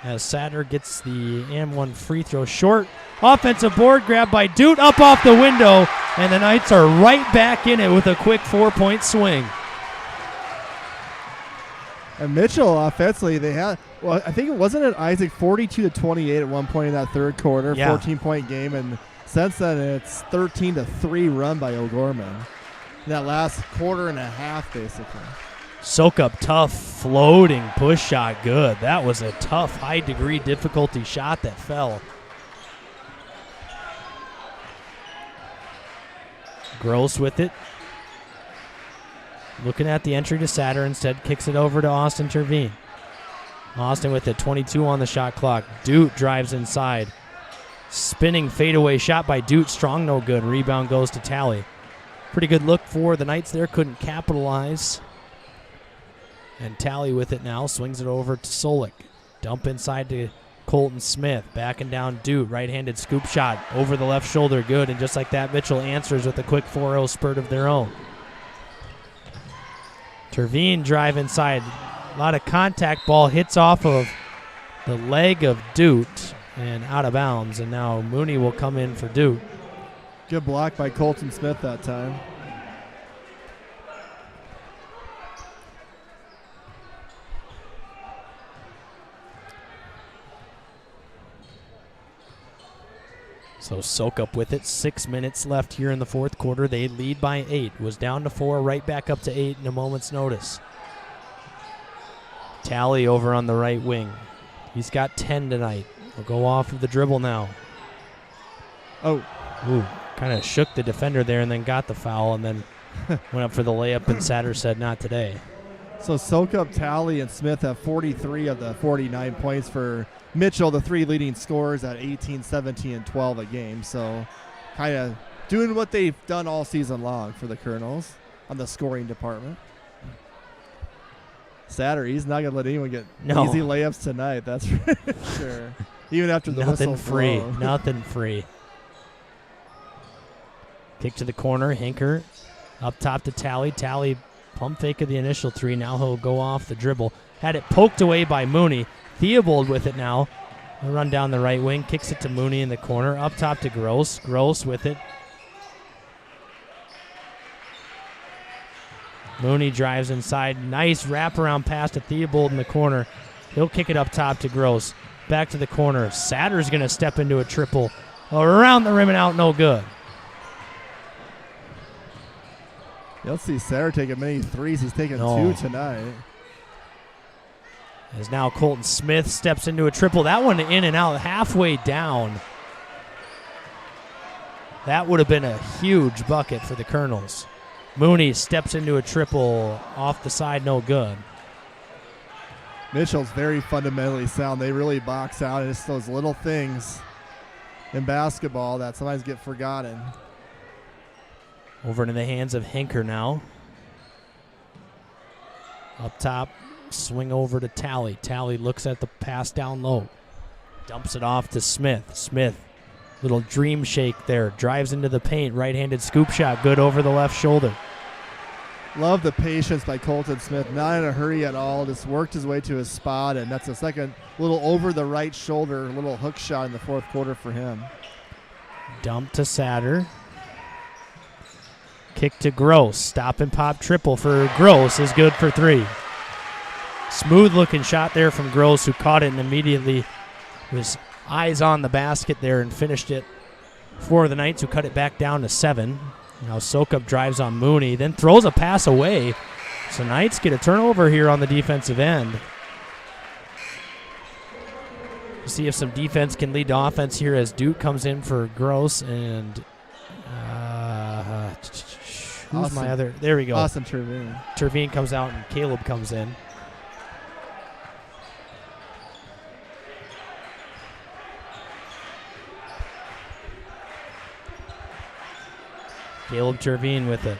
B: As Satter gets the M1 free throw short. Offensive board grab by Doot up off the window, and the Knights are right back in it with a quick 4-point swing.
A: And Mitchell offensively, they had, well, I think it wasn't it Isaac 42-28 at one point in that third quarter, 14-point game, and since then it's 13-3 run by O'Gorman. That last quarter and a half, basically.
B: Soak up tough, floating push shot, good. That was a tough, high-degree difficulty shot that fell. Gross with it. Looking at the entry to Satter, instead kicks it over to Austin Terveen. Austin with it, 22 on the shot clock. Doot drives inside. Spinning fadeaway shot by Doot, strong, no good. Rebound goes to Talley. Pretty good look for the Knights there, couldn't capitalize. And Talley with it now, swings it over to Solik. Dump inside to Colton Smith, backing down Doot, right-handed scoop shot over the left shoulder, good. And just like that, Mitchell answers with a quick 4-0 spurt of their own. Terveen drive inside. A lot of contact, ball hits off of the leg of Doot and out of bounds. And now Mooney will come in for Doot.
A: Good block by Colton Smith that time.
B: So Soak up with it. 6 minutes left here in the fourth quarter. They lead by 8. Was down to 4, right back up to 8 in a moment's notice. Talley over on the right wing. He's got 10 tonight. He'll go off of the dribble now.
A: Oh.
B: Ooh, kind of shook the defender there and then got the foul and then went up for the layup, and Satter said not today.
A: So Soak up, Talley, and Smith have 43 of the 49 points for Mitchell, the three leading scorers at 18, 17, and 12 a game. So kind of doing what they've done all season long for the Colonels on the scoring department. Satter, he's not going to let anyone get easy layups tonight, that's for sure. Even after the whistle
B: free.
A: blow.
B: Nothing free. Kick to the corner. Hinker up top to Talley. Talley pump fake of the initial three. Now he'll go off the dribble. Had it poked away by Mooney. Theobald with it now. He'll run down the right wing. Kicks it to Mooney in the corner. Up top to Gross. Gross with it. Mooney drives inside. Nice wraparound pass to Theobald in the corner. He'll kick it up top to Gross. Back to the corner. Satter's going to step into a triple. Around the rim and out, no good.
A: You'll see Satter taking many threes. He's taking 2 tonight.
B: As now Colton Smith steps into a triple. That one in and out, halfway down. That would have been a huge bucket for the Colonels. Mooney steps into a triple off the side, no good.
A: Mitchell's very fundamentally sound. They really box out, and it's those little things in basketball that sometimes get forgotten.
B: Over into the hands of Hinker now. Up top, swing over to Talley. Talley looks at the pass down low. Dumps it off to Smith. Smith, little dream shake there. Drives into the paint. Right-handed scoop shot. Good over the left shoulder.
A: Love the patience by Colton Smith. Not in a hurry at all. Just worked his way to his spot, and that's a second little over the right shoulder, little hook shot in the fourth quarter for him.
B: Dump to Satter. Kick to Gross. Stop and pop triple for Gross is good for 3. Smooth looking shot there from Gross, who caught it and immediately was eyes on the basket there and finished it for the Knights, who cut it back down to 7. Now Sokup drives on Mooney, then throws a pass away. So Knights get a turnover here on the defensive end. See if some defense can lead to offense here as Duke comes in for Gross and who's my other? There we go.
A: Awesome Terveen.
B: Terveen comes out and Caleb comes in. Caleb Terveen with it.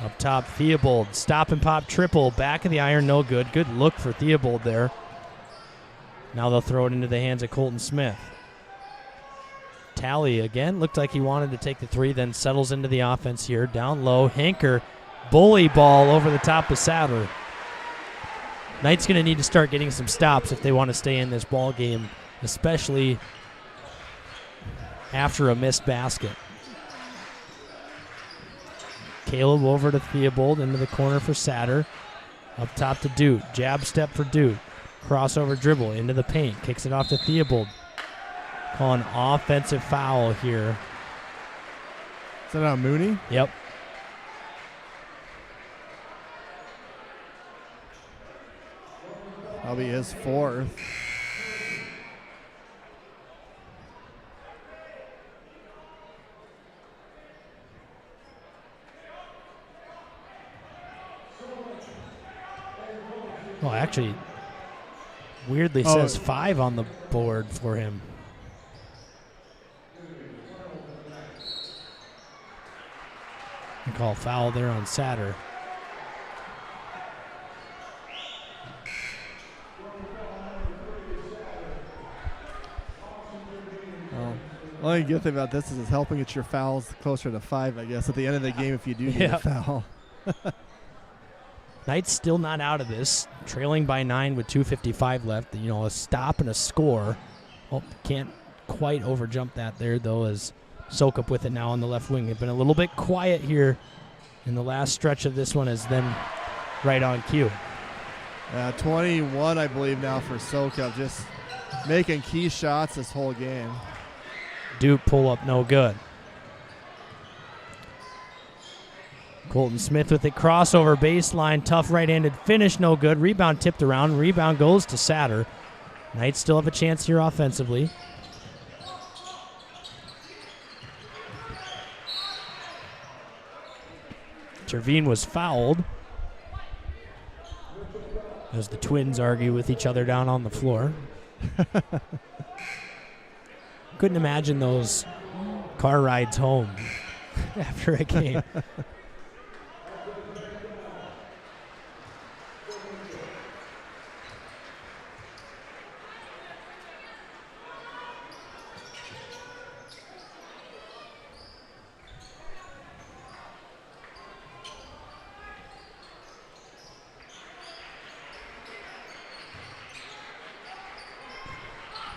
B: Up top, Theobald. Stop and pop triple. Back of the iron, no good. Good look for Theobald there. Now they'll throw it into the hands of Colton Smith. Talley again looked like he wanted to take the 3, then settles into the offense here. Down low, Hinker, bully ball over the top of Sadler. Knights going to need to start getting some stops if they want to stay in this ball game, especially after a missed basket. Caleb over to Theobald into the corner for Satter. Up top to Duke. Jab step for Duke. Crossover dribble into the paint. Kicks it off to Theobald. Calling offensive foul here.
A: Is that on Mooney?
B: Yep.
A: That'll be his fourth.
B: Well, actually, weirdly says 5 on the board for him. Call foul there on Satter.
A: Well, the only good thing about this is it's helping get your fouls closer to 5, I guess, at the end of the game if you do get a foul.
B: Knights still not out of this, trailing by 9 with 2:55 left. You know, a stop and a score. Oh, can't quite overjump that there, though, as Soak up with it now on the left wing. They've been a little bit quiet here in the last stretch of this one as them right on cue.
A: 21, I believe, now for Soka, just making key shots this whole game.
B: Duke pull up, no good. Colton Smith with it, crossover baseline, tough right-handed finish, no good. Rebound tipped around, rebound goes to Satter. Knights still have a chance here offensively. Terveen was fouled as the Twins argue with each other down on the floor. Couldn't imagine those car rides home after a game.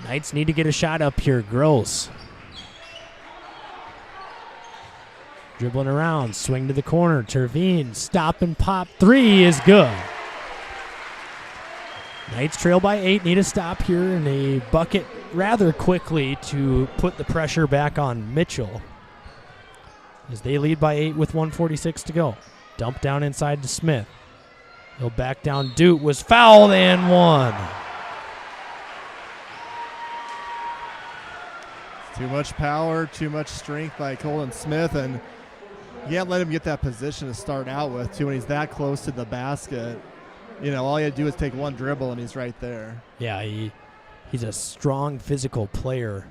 B: Knights need to get a shot up here. Gross. Dribbling around. Swing to the corner. Terveen. Stop and pop. 3 is good. Knights trail by 8. Need a stop here, and they bucket rather quickly to put the pressure back on Mitchell as they lead by 8 with 1:46 to go. Dump down inside to Smith. He'll back down. Duke was fouled and won.
A: Too much power, too much strength by Colton Smith, and you can't let him get that position to start out with, too, when he's that close to the basket. You know, all you have to do is take one dribble, and he's right there.
B: Yeah, he's a strong physical player.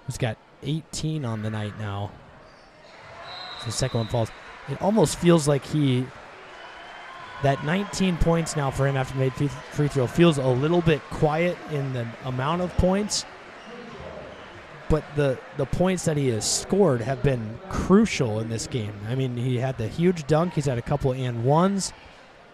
B: He's got 18 on the night now. The second one falls. It almost feels like that 19 points now for him after he made free throw feels a little bit quiet in the amount of points. But the points that he has scored have been crucial in this game. I mean, he had the huge dunk. He's had a couple and ones.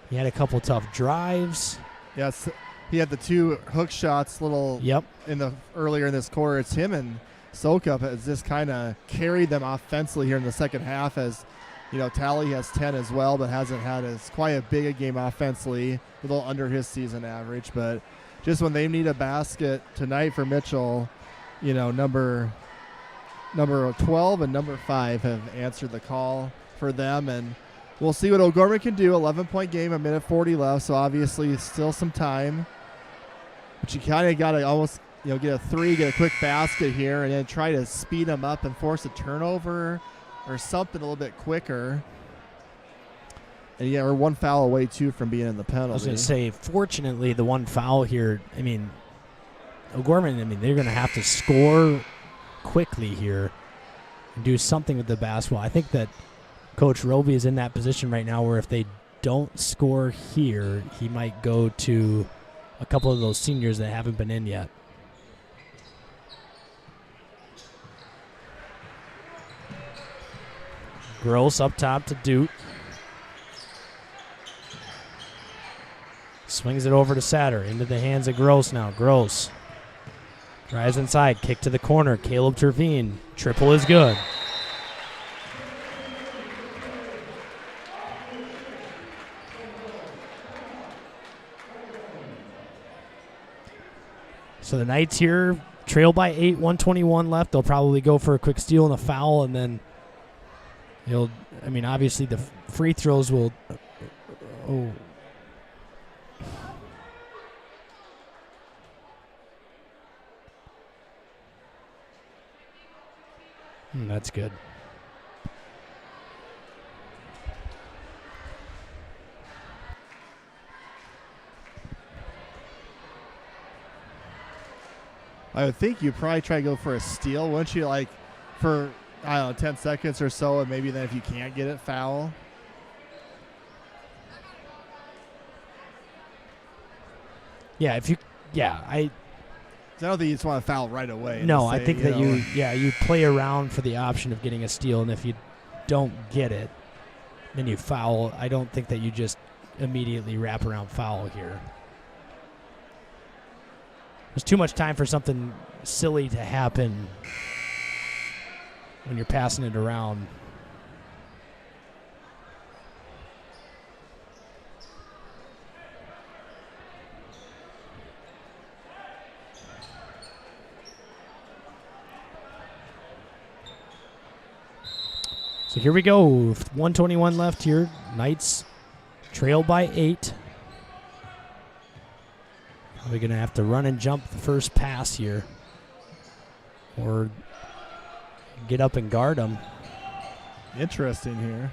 B: He had a couple tough drives.
A: Yes, he had the 2 hook shots earlier in this quarter. It's him and Sokup has just kind of carried them offensively here in the second half, as you know, Talley has 10 as well, but hasn't had as quite a big a game offensively, a little under his season average. But just when they need a basket tonight for Mitchell, you know, number 12 and number 5 have answered the call for them, and we'll see what O'Gorman can do. 11-point game, a minute 40 left, so obviously still some time. But you kind of got to almost, you know, get a 3, get a quick basket here, and then try to speed them up and force a turnover or something a little bit quicker. And yeah, we're 1 foul away too from being in the penalty.
B: I was going to say, fortunately, the 1 foul here, I mean, O'Gorman, they're going to have to score quickly here and do something with the basketball. I think that Coach Roby is in that position right now where if they don't score here, he might go to a couple of those seniors that haven't been in yet. Gross up top to Duke. Swings it over to Satter. Into the hands of Gross now. Gross drives inside. Kick to the corner. Caleb Terveen. Triple is good. So the Knights here trail by 8, 121 left. They'll probably go for a quick steal and a foul, and then obviously the free throws will. That's good.
A: I would think you probably try to go for a steal, wouldn't you? Like for, I don't know, 10 seconds or so, and maybe then if you can't get it, foul.
B: Yeah, I
A: don't think you just want to foul right away.
B: No, I think that you play around for the option of getting a steal, and if you don't get it, then you foul. I don't think that you just immediately wrap around foul here. There's too much time for something silly to happen when you're passing it around. So here we go. 121 left here. Knights trail by 8. We're going to have to run and jump the first pass here, or get up and guard them.
A: Interesting here.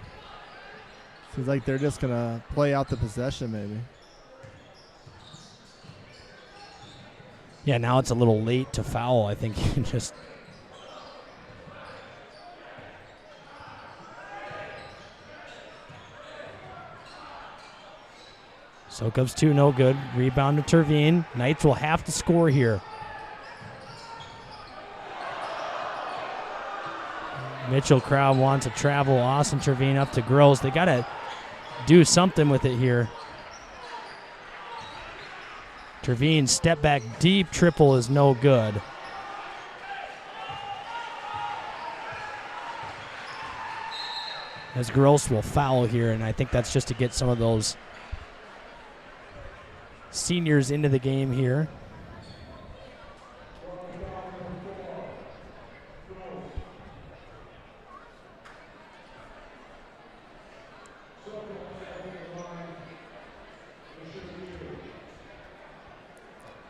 A: Seems like they're just going to play out the possession maybe.
B: Yeah, now it's a little late to foul. I think you can just... Sokups 2, no good. Rebound to Terveen. Knights will have to score here. Mitchell crowd wants to travel. Austin Terveen up to Gross. They got to do something with it here. Terveen step back deep triple is no good. As Gross will foul here, and I think that's just to get some of those seniors into the game here.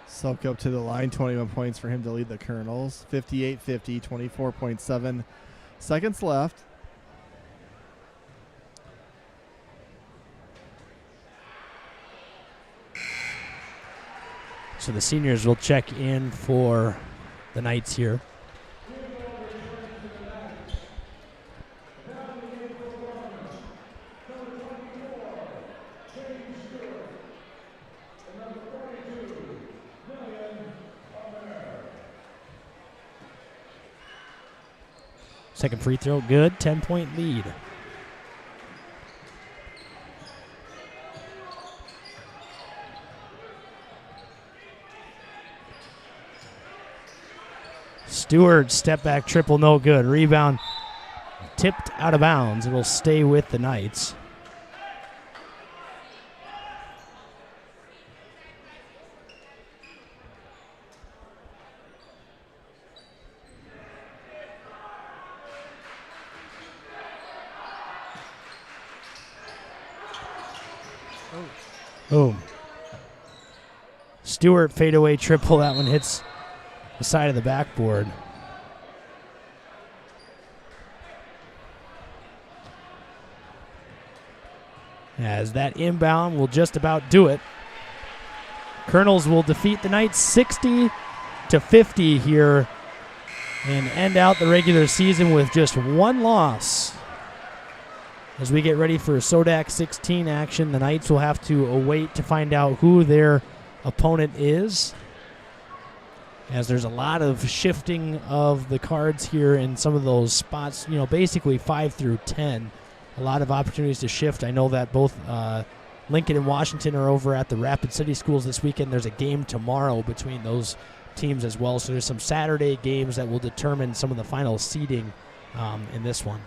A: Soak up to the line, 21 points for him to lead the Colonels. 58-50, 24.7 seconds left.
B: So the seniors will check in for the Knights here. Second free throw, good. 10-point lead. Stewart, step back triple, no good. Rebound tipped out of bounds. It'll stay with the Knights. Boom. Stewart fadeaway triple. That one hits the side of the backboard. As that inbound will just about do it. Colonels will defeat the Knights 60-50 here and end out the regular season with just one loss. As we get ready for Sodak 16 action, the Knights will have to await to find out who their opponent is, as there's a lot of shifting of the cards here in some of those spots, basically 5 through 10. A lot of opportunities to shift. I know that both Lincoln and Washington are over at the Rapid City Schools this weekend. There's a game tomorrow between those teams as well. So there's some Saturday games that will determine some of the final seeding in this one.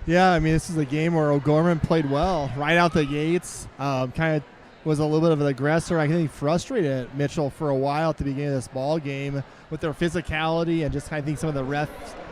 A: Yeah, this is a game where O'Gorman played well right out the gates. Kind of was a little bit of an aggressor. I think frustrated Mitchell for a while at the beginning of this ball game with their physicality and just kind of think some of the refs,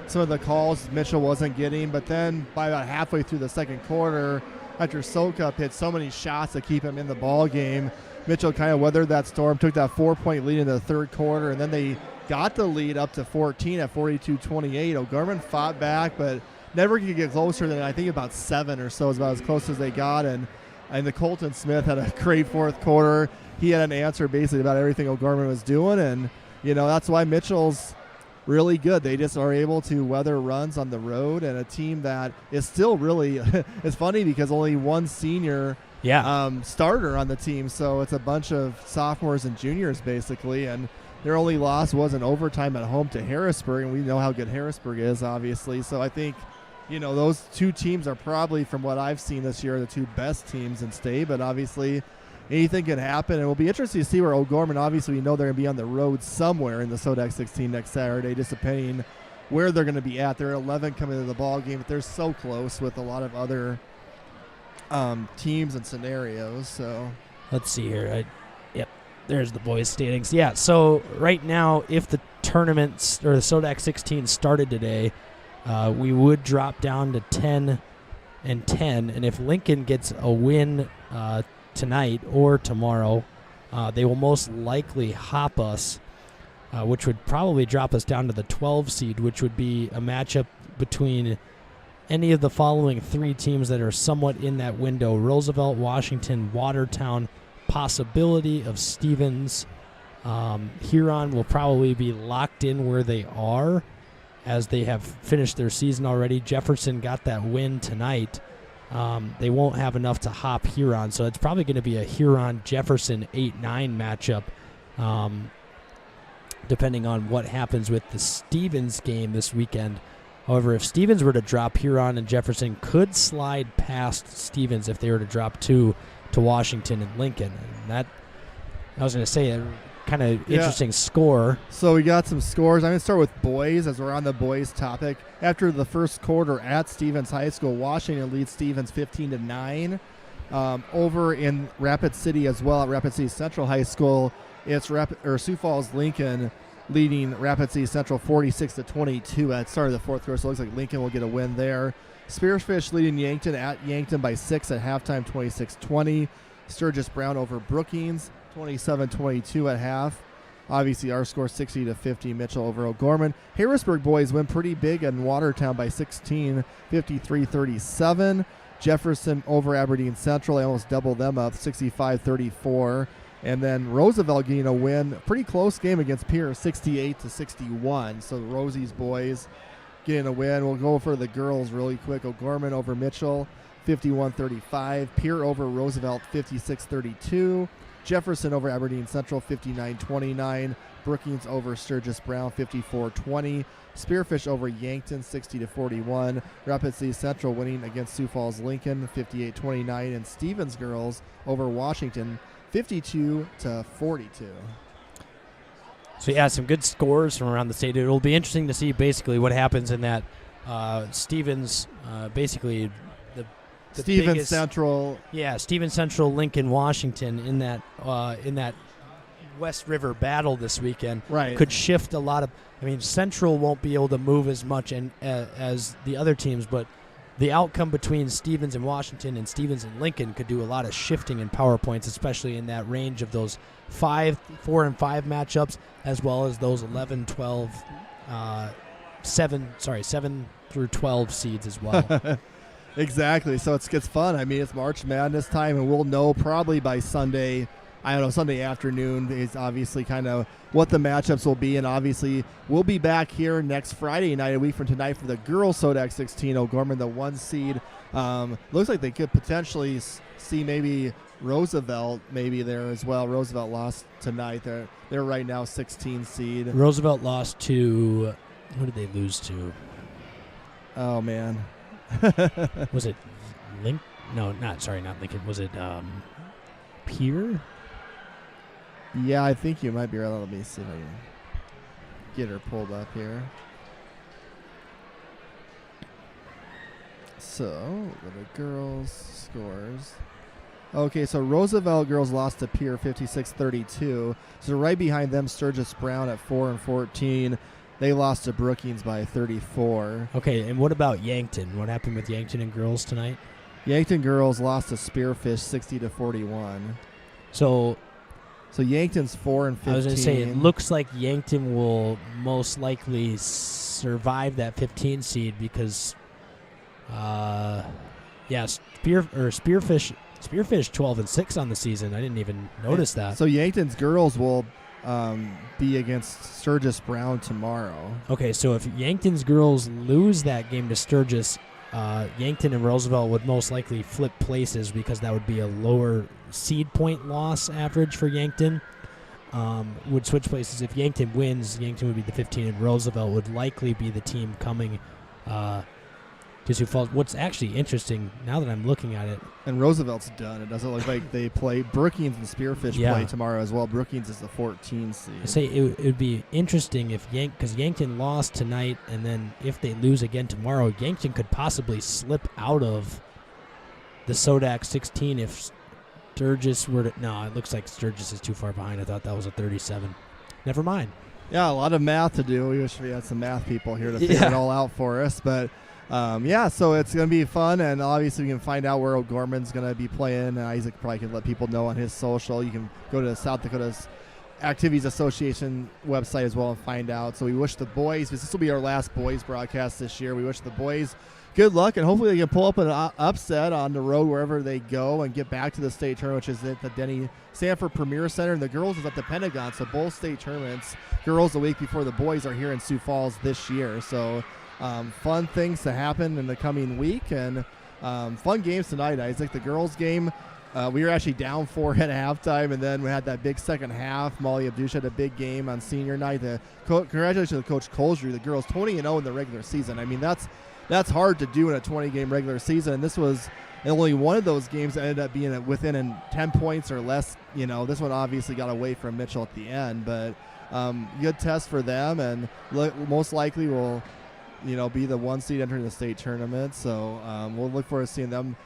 A: some of the calls Mitchell wasn't getting. But then by about halfway through the second quarter, after Sokup hit so many shots to keep him in the ball game, Mitchell kind of weathered that storm, took that 4-point lead in the third quarter, and then they got the lead up to 14 at 42-28. O'Gorman fought back, but never could get closer than I think about 7 or so is about as close as they got. And the Colton Smith had a great fourth quarter. He had an answer basically about everything O'Gorman was doing, and that's why Mitchell's really good. They just are able to weather runs on the road, and a team that is still really it's funny because only one senior starter on the team, so it's a bunch of sophomores and juniors basically, and their only loss was in overtime at home to Harrisburg, and we know how good Harrisburg is, obviously. So I think those two teams are probably, from what I've seen this year, the two best teams in state, but obviously anything can happen, and it will be interesting to see where O'Gorman, obviously we know they're going to be on the road somewhere in the SODAC 16 next Saturday, just depending where they're going to be at. They're 11 coming into the ball game, but they're so close with a lot of other teams and scenarios. So
B: let's see here. Yep, there's the boys' standings. Yeah, so right now, if the tournaments or the SODAC 16 started today, we would drop down to 10-10, and if Lincoln gets a win tonight or tomorrow, they will most likely hop us, which would probably drop us down to the 12 seed, which would be a matchup between any of the following 3 teams that are somewhat in that window: Roosevelt, Washington, Watertown, possibility of Stevens. Huron will probably be locked in where they are, as they have finished their season already. Jefferson got that win tonight. They won't have enough to hop Huron, so it's probably going to be a Huron-Jefferson 8-9 matchup, depending on what happens with the Stevens game this weekend. However, if Stevens were to drop, Huron and Jefferson could slide past Stevens if they were to drop 2 to Washington and Lincoln. And that, I was going to say, a kind of interesting score.
A: So we got some scores. I'm going to start with boys, as we're on the boys topic. After the first quarter at Stevens High School, Washington leads Stevens 15-9. Over in Rapid City as well, at Rapid City Central High School, it's Sioux Falls Lincoln leading Rapid City Central 46-22 at the start of the fourth quarter. So it looks like Lincoln will get a win there. Spearfish leading Yankton at Yankton by 6 at halftime, 26-20. Sturgis Brown over Brookings, 27-22 at half. Obviously, our score 60-50. Mitchell over O'Gorman. Harrisburg boys win pretty big in Watertown by 16, 53-37. Jefferson over Aberdeen Central. They almost doubled them up, 65-34. And then Roosevelt getting a win. Pretty close game against Pierre, 68-61. So the Rosie's boys getting a win. We'll go for the girls really quick. O'Gorman over Mitchell, 51-35. Pierre over Roosevelt, 56-32. Jefferson over Aberdeen Central, 59-29. Brookings over Sturgis Brown, 54-20. Spearfish over Yankton, 60-41. Rapid City Central winning against Sioux Falls Lincoln, 58-29. And Stevens girls over Washington, 52-42.
B: So, yeah, some good scores from around the state. It'll be interesting to see basically what happens in that Stevens, basically the
A: Stevens
B: biggest,
A: Central.
B: Yeah, Stevens Central, Lincoln, Washington in that West River battle this weekend.
A: Right.
B: Could shift a lot of. I mean, Central won't be able to move as much as the other teams, but the outcome between Stevens and Washington and Stevens and Lincoln could do a lot of shifting in power points, especially in that range of those 4 and 5 matchups, as well as those 11, 12, 7 through 12 seeds as well.
A: Exactly. So it gets fun. I mean, it's March Madness time, and we'll know probably by Sunday. I don't know, Sunday afternoon is obviously kind of what the matchups will be, and obviously we'll be back here next Friday night, a week from tonight, for the girls SODAC 16. O'Gorman, the 1 seed. Looks like they could potentially see maybe Roosevelt maybe there as well. Roosevelt lost tonight. They're right now 16 seed.
B: Roosevelt lost to, who did they lose to?
A: Oh, man.
B: Was it Lincoln? No, not Lincoln. Was it Pierre?
A: Yeah, I think you might be right. Let me see if I can get her pulled up here. So, the girls' scores. Okay, so Roosevelt girls lost to Pierre 56-32. So right behind them, Sturgis Brown at 4-14. They lost to Brookings by 34.
B: Okay, and what about Yankton? What happened with Yankton and girls tonight?
A: Yankton girls lost to Spearfish 60-41.
B: So
A: Yankton's 4-15.
B: I was going to say, it looks like Yankton will most likely survive that 15 seed because, Spearfish 12-6 on the season. I didn't even notice that.
A: So Yankton's girls will be against Sturgis Brown tomorrow.
B: Okay, so if Yankton's girls lose that game to Sturgis, Yankton and Roosevelt would most likely flip places because that would be a lower seed point loss average for Yankton. Would switch places. If Yankton wins, Yankton would be the 15 and Roosevelt would likely be the team coming to Sioux Falls. What's actually interesting now that I'm looking at it,
A: and Roosevelt's done. It doesn't look like they play. Brookings and Spearfish play tomorrow as well. Brookings is the 14 seed.
B: I say it would be interesting if because Yankton lost tonight, and then if they lose again tomorrow, Yankton could possibly slip out of the Sodak 16 if Sturgis were to. No, it looks like Sturgis is too far behind. I thought that was a 37. Never mind.
A: Yeah, a lot of math to do. We wish we had some math people here to figure it all out for us, but. So it's going to be fun, and obviously we can find out where O'Gorman's going to be playing, and Isaac probably can let people know on his social. You can go to South Dakota's Activities Association website as well and find out. So we wish the boys, this will be our last boys broadcast this year, we wish the boys good luck, and hopefully they can pull up an upset on the road wherever they go and get back to the state tournament, which is at the Denny Sanford Premier Center, and the girls is at the Pentagon. So both state tournaments, girls the week before the boys, are here in Sioux Falls this year. So fun things to happen in the coming week, and fun games tonight, Isaac. The girls' game, we were actually down 4 at halftime, and then we had that big second half. Molly Abdush had a big game on senior night. Congratulations to Coach Colesry. The girls 20-0 in the regular season. I mean, that's hard to do in a 20-game regular season, and this was only one of those games that ended up being within 10 points or less. This one obviously got away from Mitchell at the end, but good test for them, and most likely will be the 1 seed entering the state tournament. So we'll look forward to seeing them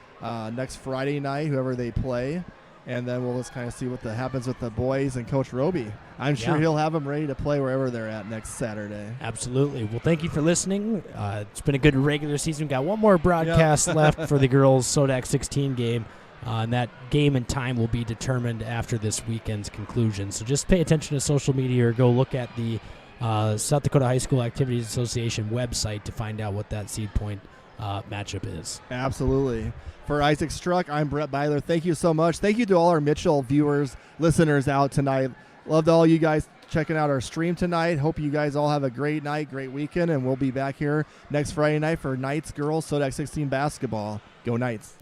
A: next Friday night, whoever they play. And then we'll just kind of see what happens with the boys and Coach Roby. I'm sure he'll have them ready to play wherever they're at next Saturday.
B: Absolutely. Well, thank you for listening. It's been a good regular season. We've got one more broadcast left for the girls' Sodak 16 game. And that game and time will be determined after this weekend's conclusion. So just pay attention to social media or go look at the South Dakota High School Activities Association website to find out what that seed point matchup is.
A: Absolutely. For Isaac Struck, I'm Brett Byler. Thank you so much. Thank you to all our Mitchell viewers, listeners out tonight. Loved all you guys checking out our stream tonight. Hope you guys all have a great night, great weekend, and we'll be back here next Friday night for Knights Girls Sodak 16 basketball. Go Knights.